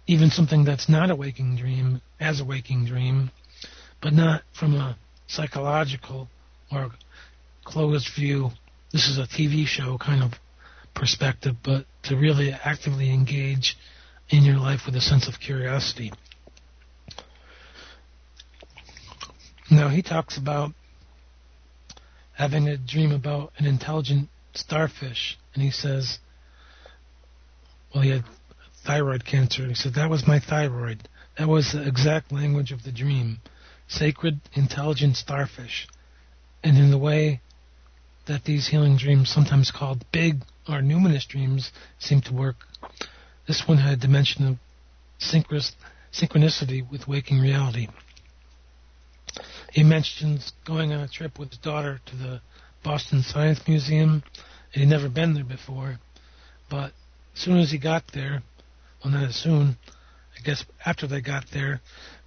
even something that's not a waking dream as a waking dream, but not from a psychological or closed view, this is a TV show kind of perspective, but to really actively engage in your life with a sense of curiosity. Now, he talks about having a dream about an intelligent starfish, and he says, well, he had thyroid cancer. He said, that was my thyroid. That was the exact language of the dream. Sacred, intelligent starfish. And in the way that these healing dreams, sometimes called big or numinous dreams, seem to work, this one had a dimension of synchronicity with waking reality. He mentions going on a trip with his daughter to the Boston Science Museum, and he'd never been there before, but as soon as he got there, well, not as soon, I guess after they got there,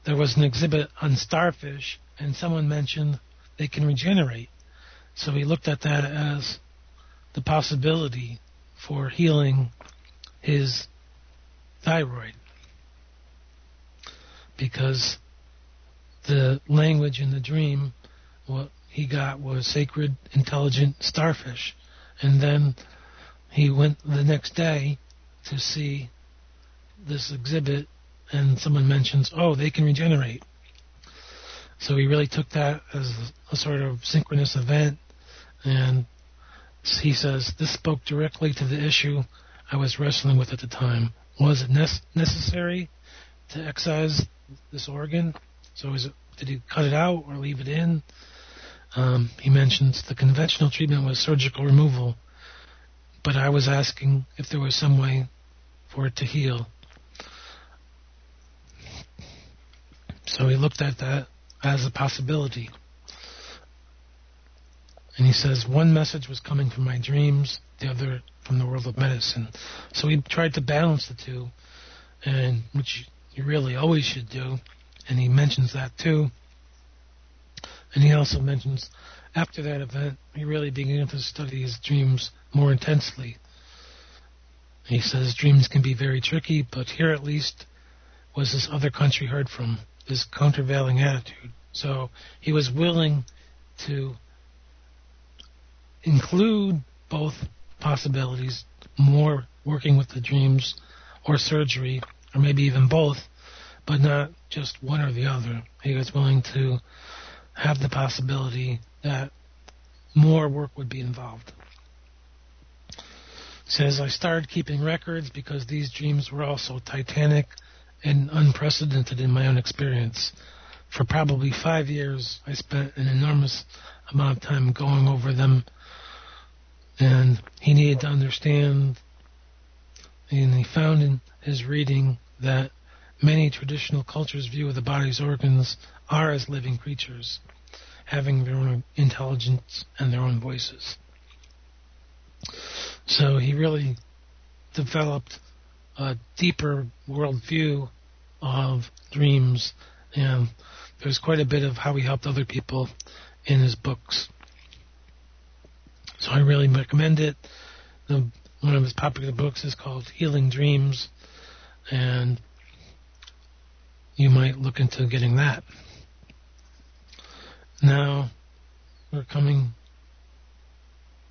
there was an exhibit on starfish, and someone mentioned they can regenerate. So he looked at that as the possibility for healing his thyroid. because the language in the dream, what he got was sacred, intelligent starfish. And then he went the next day to see this exhibit, and someone mentions, oh, they can regenerate. So he really took that as a sort of synchronous event, and he says, this spoke directly to the issue I was wrestling with at the time. Was it necessary to excise this organ? So did he cut it out or leave it in? He mentions the conventional treatment was surgical removal, but I was asking if there was some way for it to heal. So he looked at that as a possibility. And he says, one message was coming from my dreams, the other from the world of medicine. So he tried to balance the two, and which you really always should do. And he mentions that too. And he also mentions, after that event, he really began to study his dreams more intensely. He says dreams can be very tricky, but here at least was this other country heard from, this countervailing attitude. So he was willing to include both possibilities, more working with the dreams or surgery, or maybe even both, but not just one or the other. He was willing to have the possibility that more work would be involved. He says, I started keeping records because these dreams were also titanic and unprecedented in my own experience. For probably 5 years, I spent an enormous amount of time going over them, and he needed to understand, and he found in his reading that many traditional cultures' view of the body's organs are as living creatures, having their own intelligence and their own voices. So he really developed a deeper worldview of dreams, and there's quite a bit of how he helped other people in his books. So I really recommend it. One of his popular books is called Healing Dreams, and you might look into getting that. Now, we're coming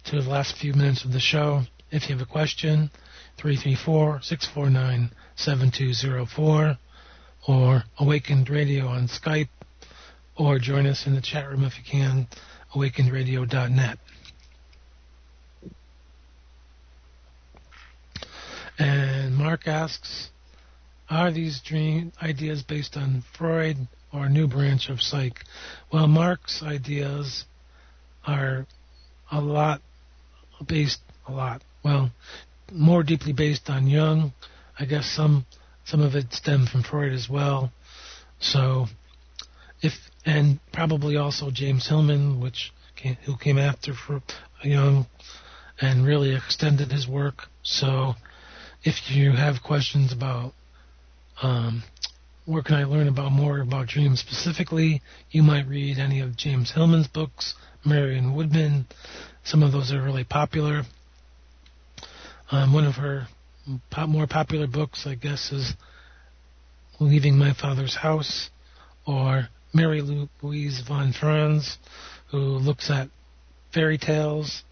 to the last few minutes of the show. If you have a question, 334-649-7204, or Awakened Radio on Skype, or join us in the chat room if you can, awakenedradio.net. And Mark asks, are these dream ideas based on Freud or a new branch of psych? Well, Mark's ideas are more deeply based on Jung. I guess some of it stemmed from Freud as well. So, and probably also James Hillman, who came after Jung and really extended his work. So, if you have questions about where can I learn more about dreams specifically, you might read any of James Hillman's books, Marion Woodman. Some of those are really popular. One of her more popular books, I guess, is Leaving My Father's House, or Mary Louise von Franz, who looks at fairy tales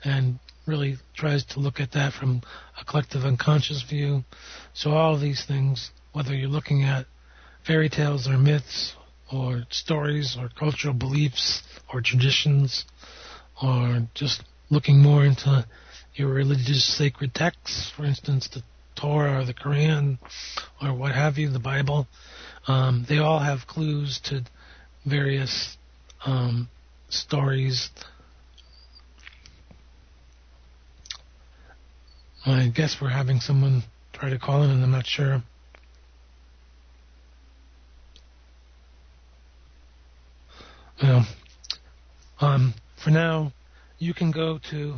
and really tries to look at that from a collective unconscious view. So all of these things, whether you're looking at fairy tales or myths or stories or cultural beliefs or traditions, or just looking more into your religious sacred texts, for instance, the Torah or the Quran or what have you, the Bible, they all have clues to various stories. I guess we're having someone try to call in, and I'm not sure. Well, for now, you can go to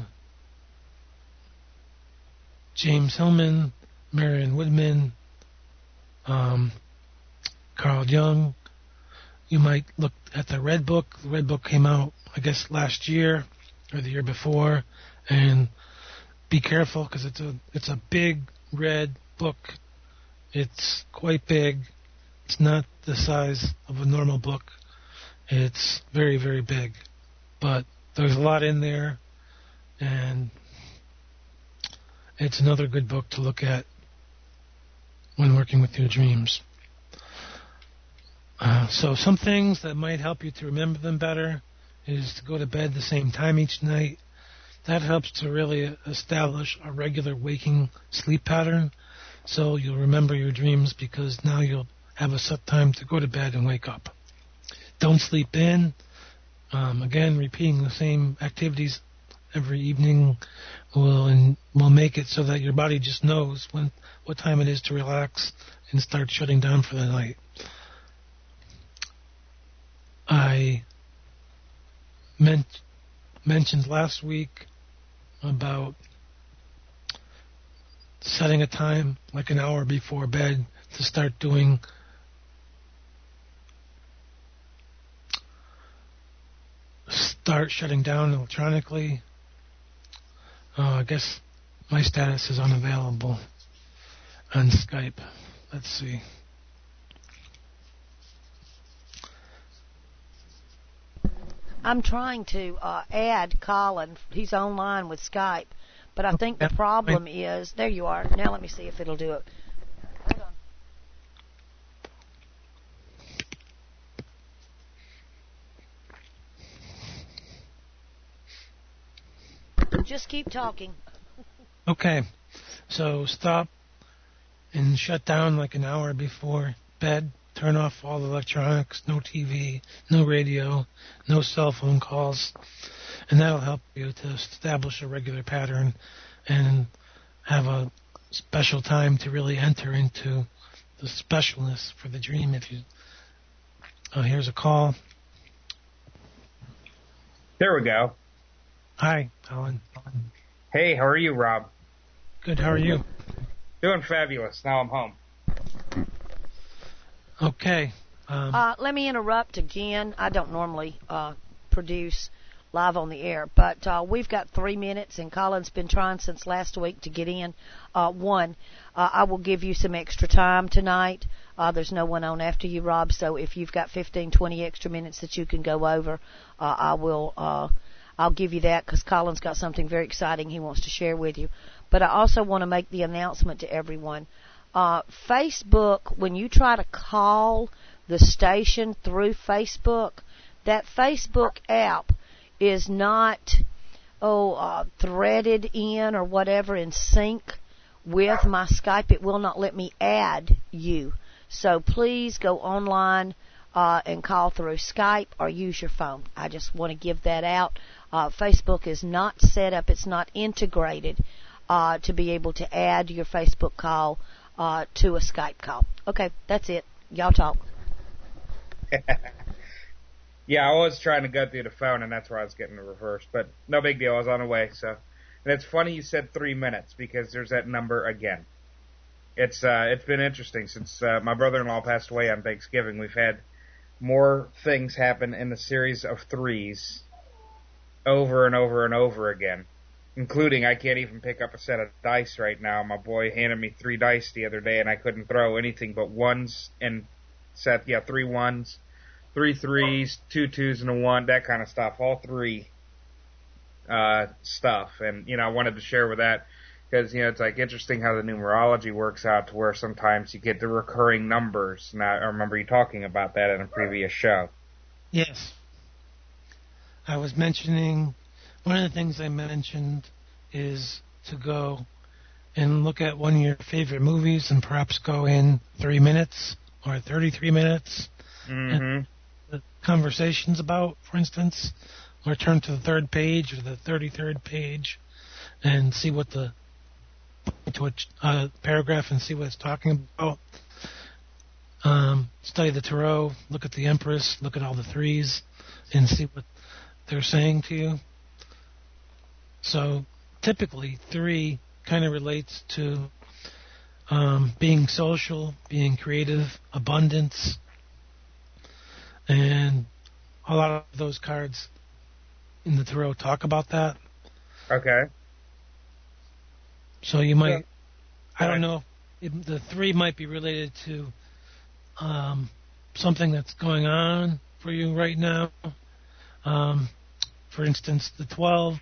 James Hillman, Marion Woodman, Carl Jung. You might look at the Red Book. The Red Book came out, I guess, last year or the year before, and be careful because it's a big red book. It's quite big. It's not the size of a normal book. It's very, very big. But there's a lot in there, and it's another good book to look at when working with your dreams. So some things that might help you to remember them better is to go to bed the same time each night. That helps to really establish a regular waking sleep pattern, so you'll remember your dreams because now you'll have a set time to go to bed and wake up. Don't sleep in. Again, repeating the same activities every evening will make it so that your body just knows what time it is to relax and start shutting down for the night. I mentioned last week about setting a time like an hour before bed to start shutting down electronically. I guess my status is unavailable on Skype. Let's see. I'm trying to add Colin. He's online with Skype, but I think the problem is, there you are. Now let me see if it'll do it. Hold on. Just keep talking. Okay, so stop and shut down like an hour before bed. Turn off all electronics, no TV, no radio, no cell phone calls, and that'll help you to establish a regular pattern and have a special time to really enter into the specialness for the dream. Here's a call. There we go. Hi, Alan. Hey, how are you, Rob? Good, how are you? Doing fabulous. Now I'm home. Okay. Let me interrupt again. I don't normally produce live on the air, but we've got 3 minutes, and Colin's been trying since last week to get in. I will give you some extra time tonight. There's no one on after you, Rob, so if you've got 15, 20 extra minutes that you can go over, I'll give you that because Colin's got something very exciting he wants to share with you. But I also want to make the announcement to everyone. Facebook, when you try to call the station through Facebook, that Facebook app is not threaded in or whatever in sync with my Skype. It will not let me add you. So please go online and call through Skype or use your phone. I just want to give that out. Facebook is not set up. It's not integrated to be able to add your Facebook call to a Skype call. Okay, that's it. Y'all talk. Yeah, I was trying to go through the phone, and that's where I was getting the reverse. But no big deal. I was on the way. So, and it's funny you said 3 minutes because there's that number again. It's been interesting since my brother-in-law passed away on Thanksgiving. We've had more things happen in the series of threes over and over and over again. Including, I can't even pick up a set of dice right now. My boy handed me 3 dice the other day, and I couldn't throw anything but ones and 3 ones, 3 threes, 2 twos, and a 1, that kind of stuff. All 3 stuff. And, I wanted to share with that because, it's like interesting how the numerology works out to where sometimes you get the recurring numbers. Now, I remember you talking about that in a previous show. Yes. I was mentioning... One of the things I mentioned is to go and look at one of your favorite movies and perhaps go in 3 minutes or 33 minutes and the conversations about, for instance, or turn to the 3rd page or the 33rd page and see what paragraph and see what it's talking about. Study the tarot, look at the Empress, look at all the 3s and see what they're saying to you. So typically 3 kind of relates to being social, being creative, abundance, and a lot of those cards in the tarot talk about that. Okay. So you might, I don't know, the 3 might be related to something that's going on for you right now. For instance, the 12,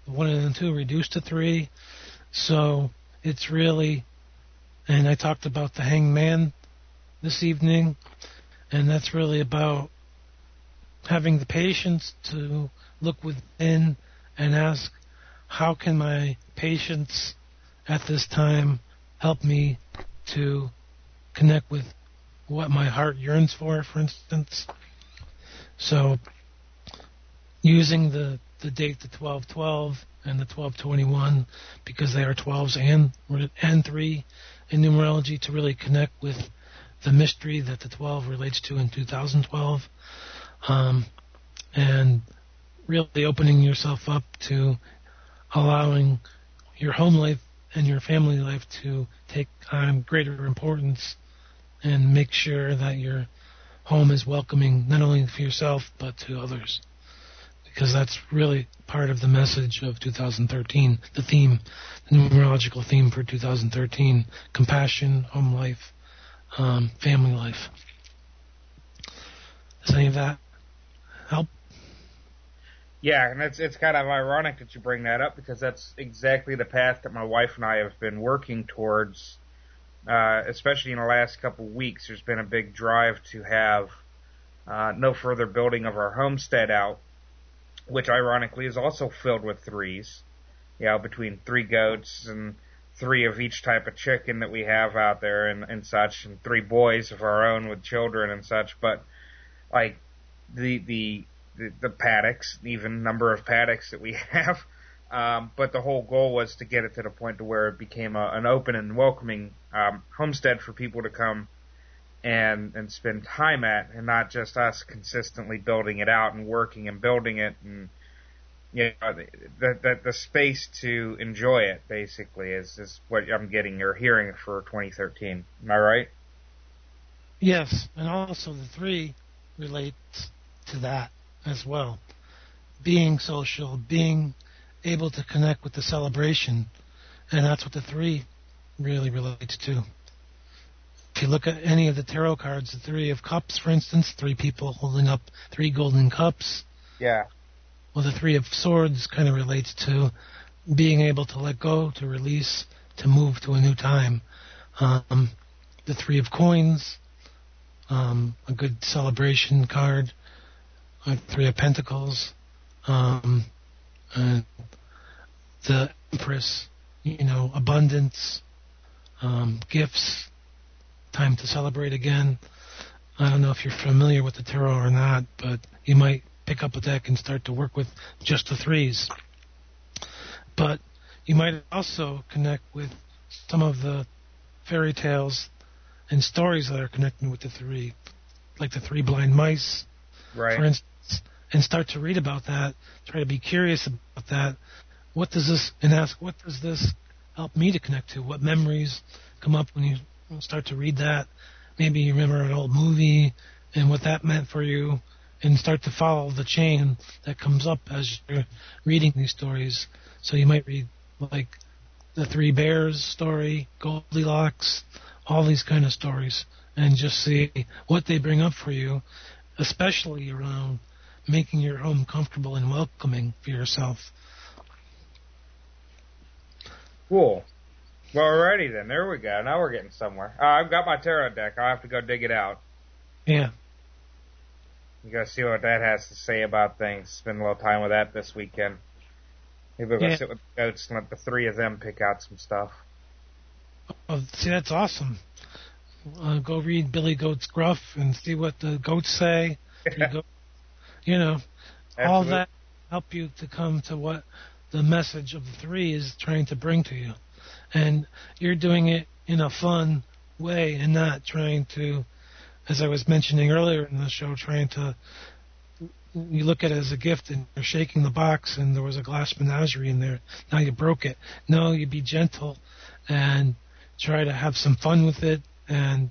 the 1 and the 2 reduced to 3. So it's really, and I talked about the hangman this evening, and that's really about having the patience to look within and ask, how can my patience at this time help me to connect with what my heart yearns for instance. So using the date, the 12/12 and the 12/21, because they are 12s and 3 in numerology, to really connect with the mystery that the 12 relates to in 2012, and really opening yourself up to allowing your home life and your family life to take on greater importance, and make sure that your home is welcoming not only for yourself but to others, because that's really part of the message of 2013, the theme, the numerological theme for 2013: compassion, home life, family life. Does any of that help? Yeah, and it's kind of ironic that you bring that up, because that's exactly the path that my wife and I have been working towards, especially in the last couple of weeks. There's been a big drive to have no further building of our homestead out, which ironically is also filled with 3s, between 3 goats and 3 of each type of chicken that we have out there and such, and 3 boys of our own with children and such. But like the paddocks, even number of paddocks that we have, but the whole goal was to get it to the point to where it became an open and welcoming homestead for people to come and spend time at, and not just us consistently building it out and working and building it, and the space to enjoy it basically is what I'm getting or hearing for 2013. Am I right? Yes, and also the 3 relates to that as well. Being social, being able to connect with the celebration, and that's what the 3 really relates to. If you look at any of the tarot cards, the 3 of Cups, for instance, 3 people holding up 3 golden cups. Yeah. Well, the 3 of Swords kind of relates to being able to let go, to release, to move to a new time. The 3 of Coins, a good celebration card. 3 of Pentacles, and the Empress, abundance, gifts, time to celebrate again. I don't know if you're familiar with the tarot or not, but you might pick up a deck and start to work with just the 3s. But you might also connect with some of the fairy tales and stories that are connected with the 3, like the 3 blind mice, right, for instance, and start to read about that, try to be curious about that. What does this, and ask, what does this help me to connect to? What memories come up when you start to read that? Maybe you remember an old movie and what that meant for you, and start to follow the chain that comes up as you're reading these stories. So you might read like the 3 Bears story, Goldilocks, all these kind of stories, and just see what they bring up for you, especially around making your home comfortable and welcoming for yourself. Cool. Well, alrighty then. There we go. Now we're getting somewhere. I've got my tarot deck. I'll have to go dig it out. Yeah. You gotta see what that has to say about things. Spend a little time with that this weekend. Maybe we'll go sit with the goats and let the 3 of them pick out some stuff. Oh, see, that's awesome. Go read Billy Goat's Gruff and see what the goats say. All that help you to come to what the message of the 3 is trying to bring to you. And you're doing it in a fun way and not trying to, as I was mentioning earlier in the show, you look at it as a gift and you're shaking the box and there was a glass menagerie in there. Now you broke it. No, you be gentle and try to have some fun with it and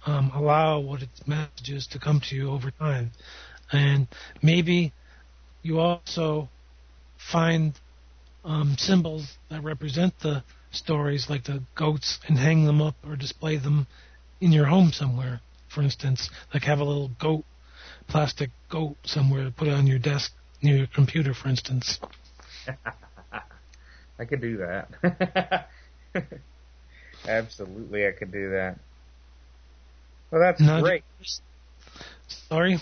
allow what its messages to come to you over time. And maybe you also find symbols that represent the stories, like the goats, and hang them up or display them in your home somewhere for instance, like have a little plastic goat somewhere to put on your desk near your computer, for instance. I could do that. Absolutely, I could do that. Well, that's great. Sorry?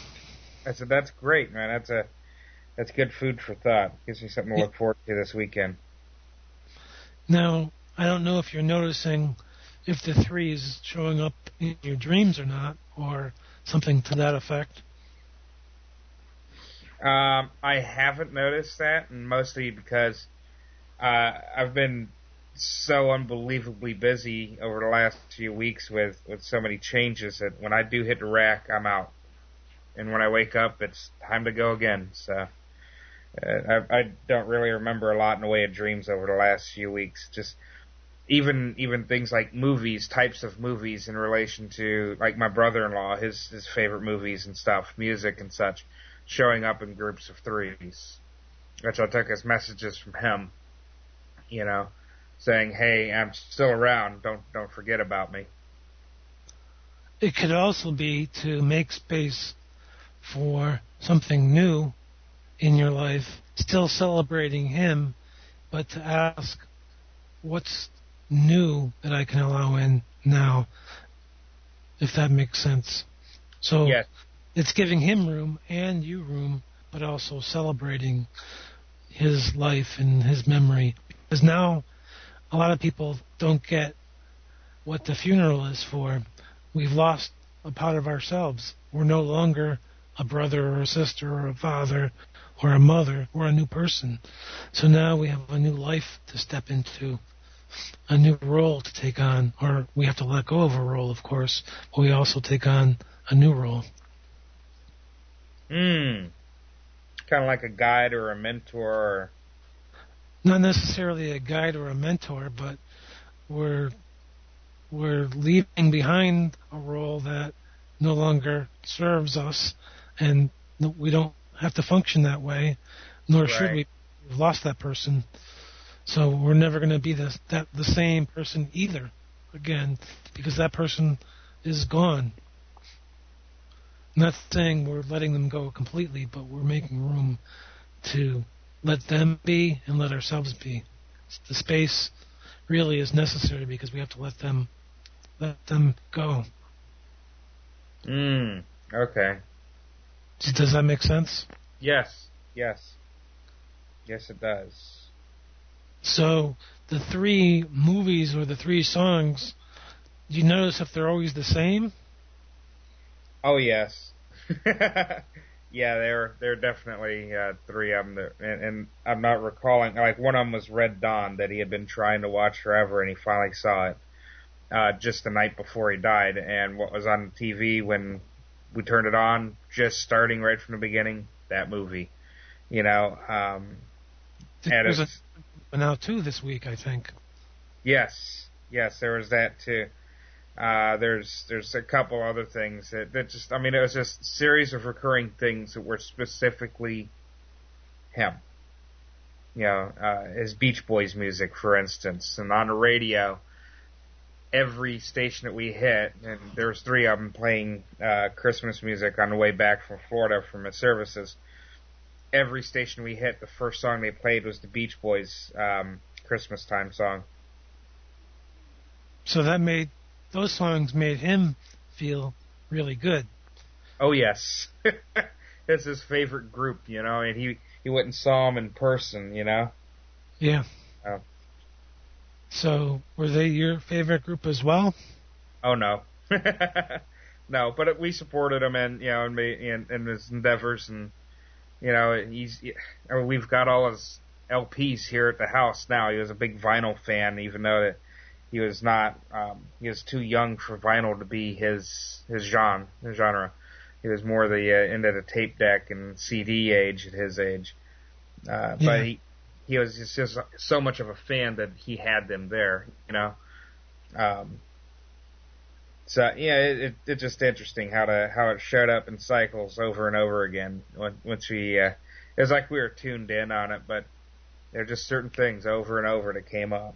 I said, that's great, man. That's good food for thought. Gives me something to look forward to this weekend. Now, I don't know if you're noticing if the 3 is showing up in your dreams or not, or something to that effect. I haven't noticed that, and mostly because I've been so unbelievably busy over the last few weeks with so many changes that when I do hit the rack, I'm out. And when I wake up, it's time to go again. So I don't really remember a lot in the way of dreams over the last few weeks. Just even things like movies, types of movies in relation to, like, my brother-in-law, his favorite movies and stuff, music and such, showing up in groups of 3s, which I took as messages from him, saying, "Hey, I'm still around. Don't forget about me." It could also be to make space for something new in your life, still celebrating him, but to ask, what's new that I can allow in now, if that makes sense. So yes. It's giving him room and you room, but also celebrating his life and his memory. Because now a lot of people don't get what the funeral is for. We've lost a part of ourselves. We're no longer a brother or a sister or a father or a mother. We're a new person. So now we have a new life to step into, a new role to take on, or we have to let go of a role, of course, but we also take on a new role. Kind of like a guide or a mentor. Or... Not necessarily a guide or a mentor, but we're leaving behind a role that no longer serves us, and we don't have to function that way, nor should we. We've lost that person, so we're never going to be the same person either again, because that person is gone. Not saying we're letting them go completely, but we're making room to let them be and let ourselves be. The space really is necessary because we have to let them go. Okay. Does that make sense? Yes, it does. So the 3 movies or the 3 songs, do you notice if they're always the same? Oh yes. Yeah, they're definitely 3 of them, and I'm not recalling. Like, one of them was Red Dawn that he had been trying to watch forever, and he finally saw it just the night before he died. And what was on TV when we turned it on, just starting right from the beginning, that movie. There's a now too this week, I think. Yes, there was that too. There's a couple other things that just, I mean, it was just a series of recurring things that were specifically him. His Beach Boys music, for instance, and on the radio, every station that we hit, and there was 3 of them playing Christmas music on the way back from Florida from his services. Every station we hit, the first song they played was the Beach Boys Christmas time song. So those songs made him feel really good. Oh yes, it's his favorite group, and he went and saw them in person, Yeah. Oh. So were they your favorite group as well? Oh no, no, but we supported him and in his endeavors, and we've got all his LPs here at the house now. He was a big vinyl fan, even though that he was not. He was too young for vinyl to be his genre. He was more into the tape deck and CD age at his age. But he was just so much of a fan that he had them there. So yeah, it's just interesting how it showed up in cycles over and over again. Once it was like we were tuned in on it, but there are just certain things over and over that came up.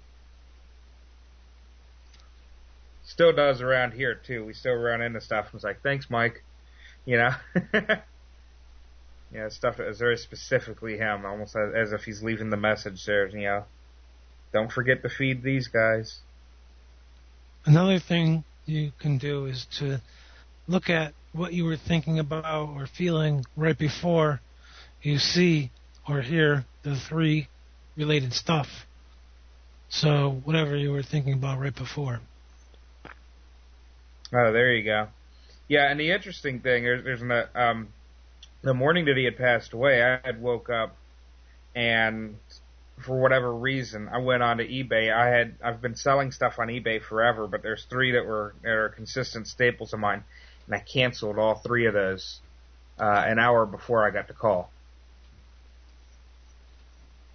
Still does around here too. We still run into stuff and it's like, thanks, Mike. You know? Yeah, stuff that is very specifically him, almost as if he's leaving the message there, you know. Don't forget to feed these guys. Another thing you can do is to look at what you were thinking about or feeling right before you see or hear the three related stuff. So whatever you were thinking about right before. Oh, there you go. Yeah, and the interesting thing, the morning that he had passed away, I had woke up and for whatever reason, I went onto eBay. I've been selling stuff on eBay forever, but there's three that are consistent staples of mine, and I canceled all three of those an hour before I got the call.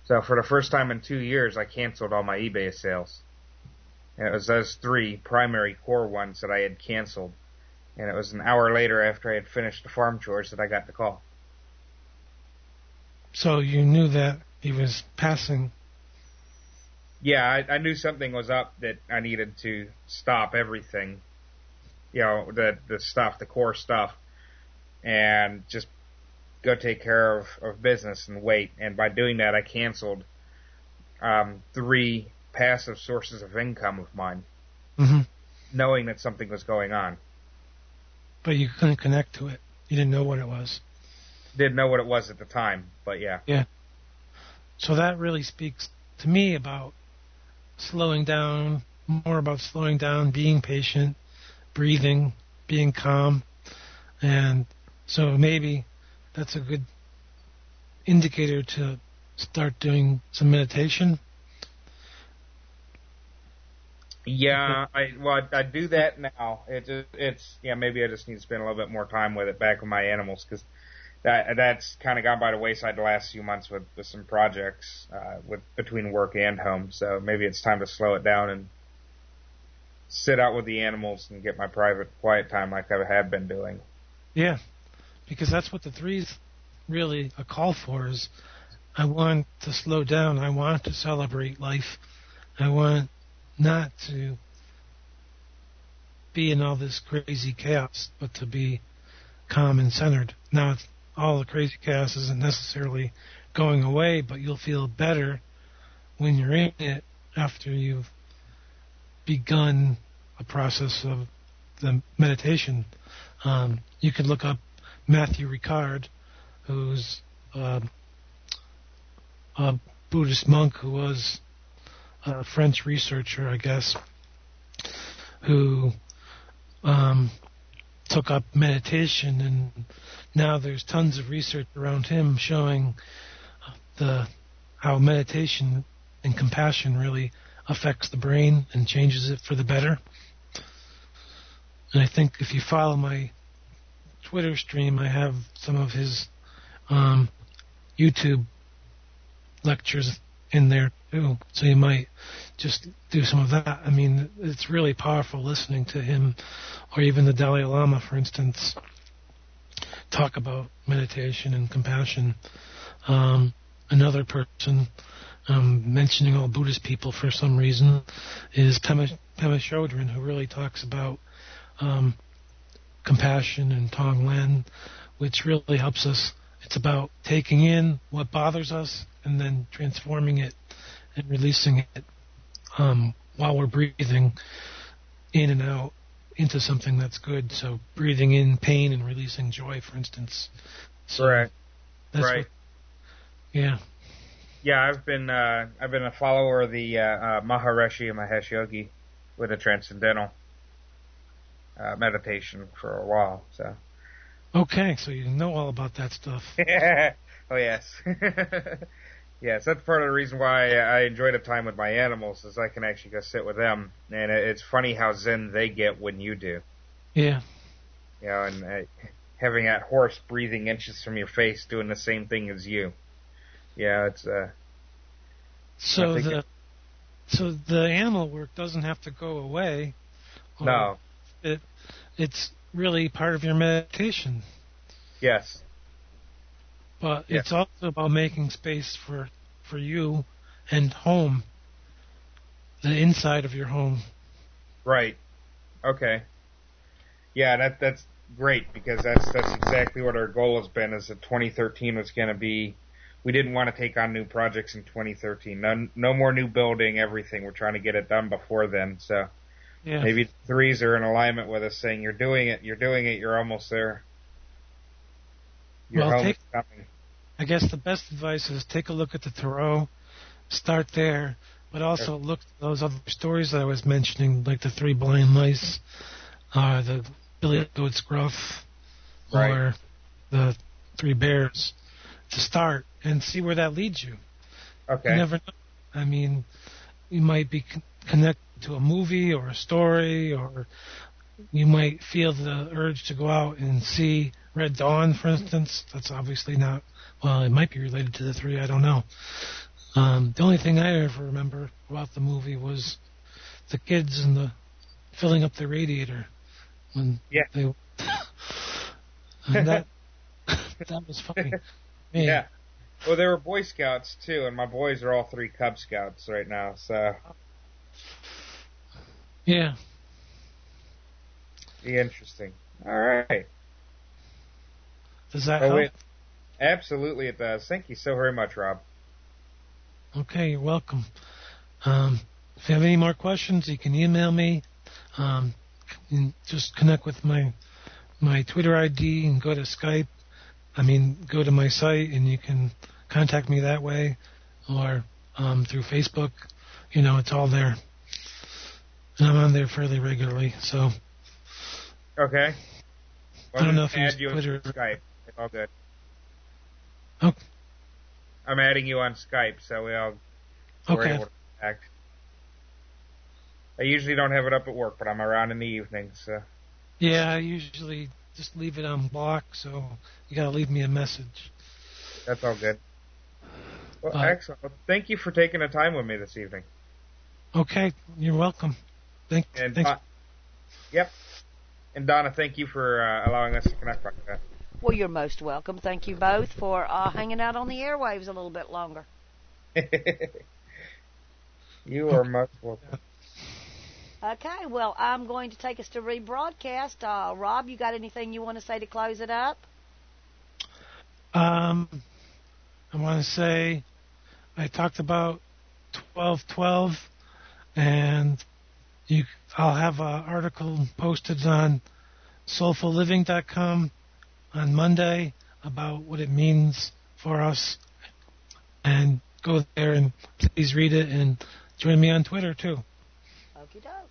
So for the first time in 2 years, I canceled all my eBay sales. And it was those three primary core ones that I had canceled. And it was an hour later after I had finished the farm chores that I got the call. So you knew that he was passing. Yeah, I knew something was up, that I needed to stop everything. You know, the stuff, the core stuff, and just go take care of business and wait. And by doing that, I canceled three passive sources of income of mine, knowing that something was going on. But you couldn't connect to it. You didn't know what it was. Didn't know what it was at the time, but yeah. Yeah. So that really speaks to me about slowing down, more about slowing down, being patient, breathing, being calm. And so maybe that's a good indicator to start doing some meditation. Yeah, I do that now. Maybe I just need to spend a little bit more time with it back with my animals, because that's kind of gone by the wayside the last few months with some projects between work and home. So maybe it's time to slow it down and sit out with the animals and get my private quiet time like I have been doing. Yeah, because that's what the three's really a call for. Is I want to slow down. I want to celebrate life. I want not to be in all this crazy chaos, but to be calm and centered. Now, all the crazy chaos isn't necessarily going away, but you'll feel better when you're in it after you've begun a process of the meditation. You can look up Matthew Ricard, who's a Buddhist monk who was a French researcher, I guess, who took up meditation, and now there's tons of research around him showing how meditation and compassion really affects the brain and changes it for the better. And I think if you follow my Twitter stream, I have some of his YouTube lectures in there too, so you might just do some of that. I mean, it's really powerful listening to him, or even the Dalai Lama, for instance, talk about meditation and compassion. Another person mentioning all Buddhist people for some reason is Pema Chodron, who really talks about compassion and Tonglen, which really helps us. It's about taking in what bothers us and then transforming it and releasing it while we're breathing in and out into something that's good. So breathing in pain and releasing joy, for instance. So right. That's right. Yeah. Yeah, I've been a follower of the Maharishi and Mahesh Yogi with a transcendental meditation for a while. So. Okay, so you know all about that stuff. Oh yes. Yes, that's part of the reason why I enjoy the time with my animals, is I can actually go sit with them, and it's funny how zen they get when you do. Yeah. You know, and having that horse breathing inches from your face, doing the same thing as you. Yeah, it's So the animal work doesn't have to go away. No. It's really part of your meditation. Yes. But it's also about making space for you and home, the inside of your home. Right. Okay. Yeah, that's great because that's exactly what our goal has been. Is that 2013 was going to be. We didn't want to take on new projects in 2013. No more new building. Everything. We're trying to get it done before then. So maybe threes are in alignment with us, saying you're doing it. You're doing it. You're almost there. Your home is coming. I guess the best advice is take a look at the Thoreau, start there, but also look at those other stories that I was mentioning, like the Three Blind Mice, the Billy Goat's Gruff, or the Three Bears, to start and see where that leads you. Okay. You never know. I mean, you might be connected to a movie or a story, or you might feel the urge to go out and see Red Dawn, for instance. That's obviously not, well, it might be related to the three, I don't know. The only thing I ever remember about the movie was the kids and the filling up the radiator when they and that was funny. Man. Yeah. Well, they were Boy Scouts too, and my boys are all 3 Cub Scouts right now. So yeah, be interesting. All right. Does that help? Absolutely, it does. Thank you so very much, Rob. Okay, you're welcome. If you have any more questions, you can email me. Just connect with my Twitter ID and go to Skype. Go to my site and you can contact me that way, or through Facebook. It's all there. And I'm on there fairly regularly, so. Okay. Well, I don't know if add you on Twitter. Skype. It's all good. Oh. I'm adding you on Skype, so we're able to connect. I usually don't have it up at work, but I'm around in the evenings. So. Yeah, I usually just leave it on block, so you got to leave me a message. That's all good. Well, excellent. Well, thank you for taking the time with me this evening. Okay, you're welcome. Thanks. Yep. And Donna, thank you for allowing us to connect like that. Well, you're most welcome. Thank you both for hanging out on the airwaves a little bit longer. You are most welcome. Okay, well, I'm going to take us to rebroadcast. Rob, you got anything you want to say to close it up? I want to say I talked about 1212, and I'll have an article posted on soulfulliving.com on Monday about what it means for us. And go there and please read it and join me on Twitter too. Okie doke.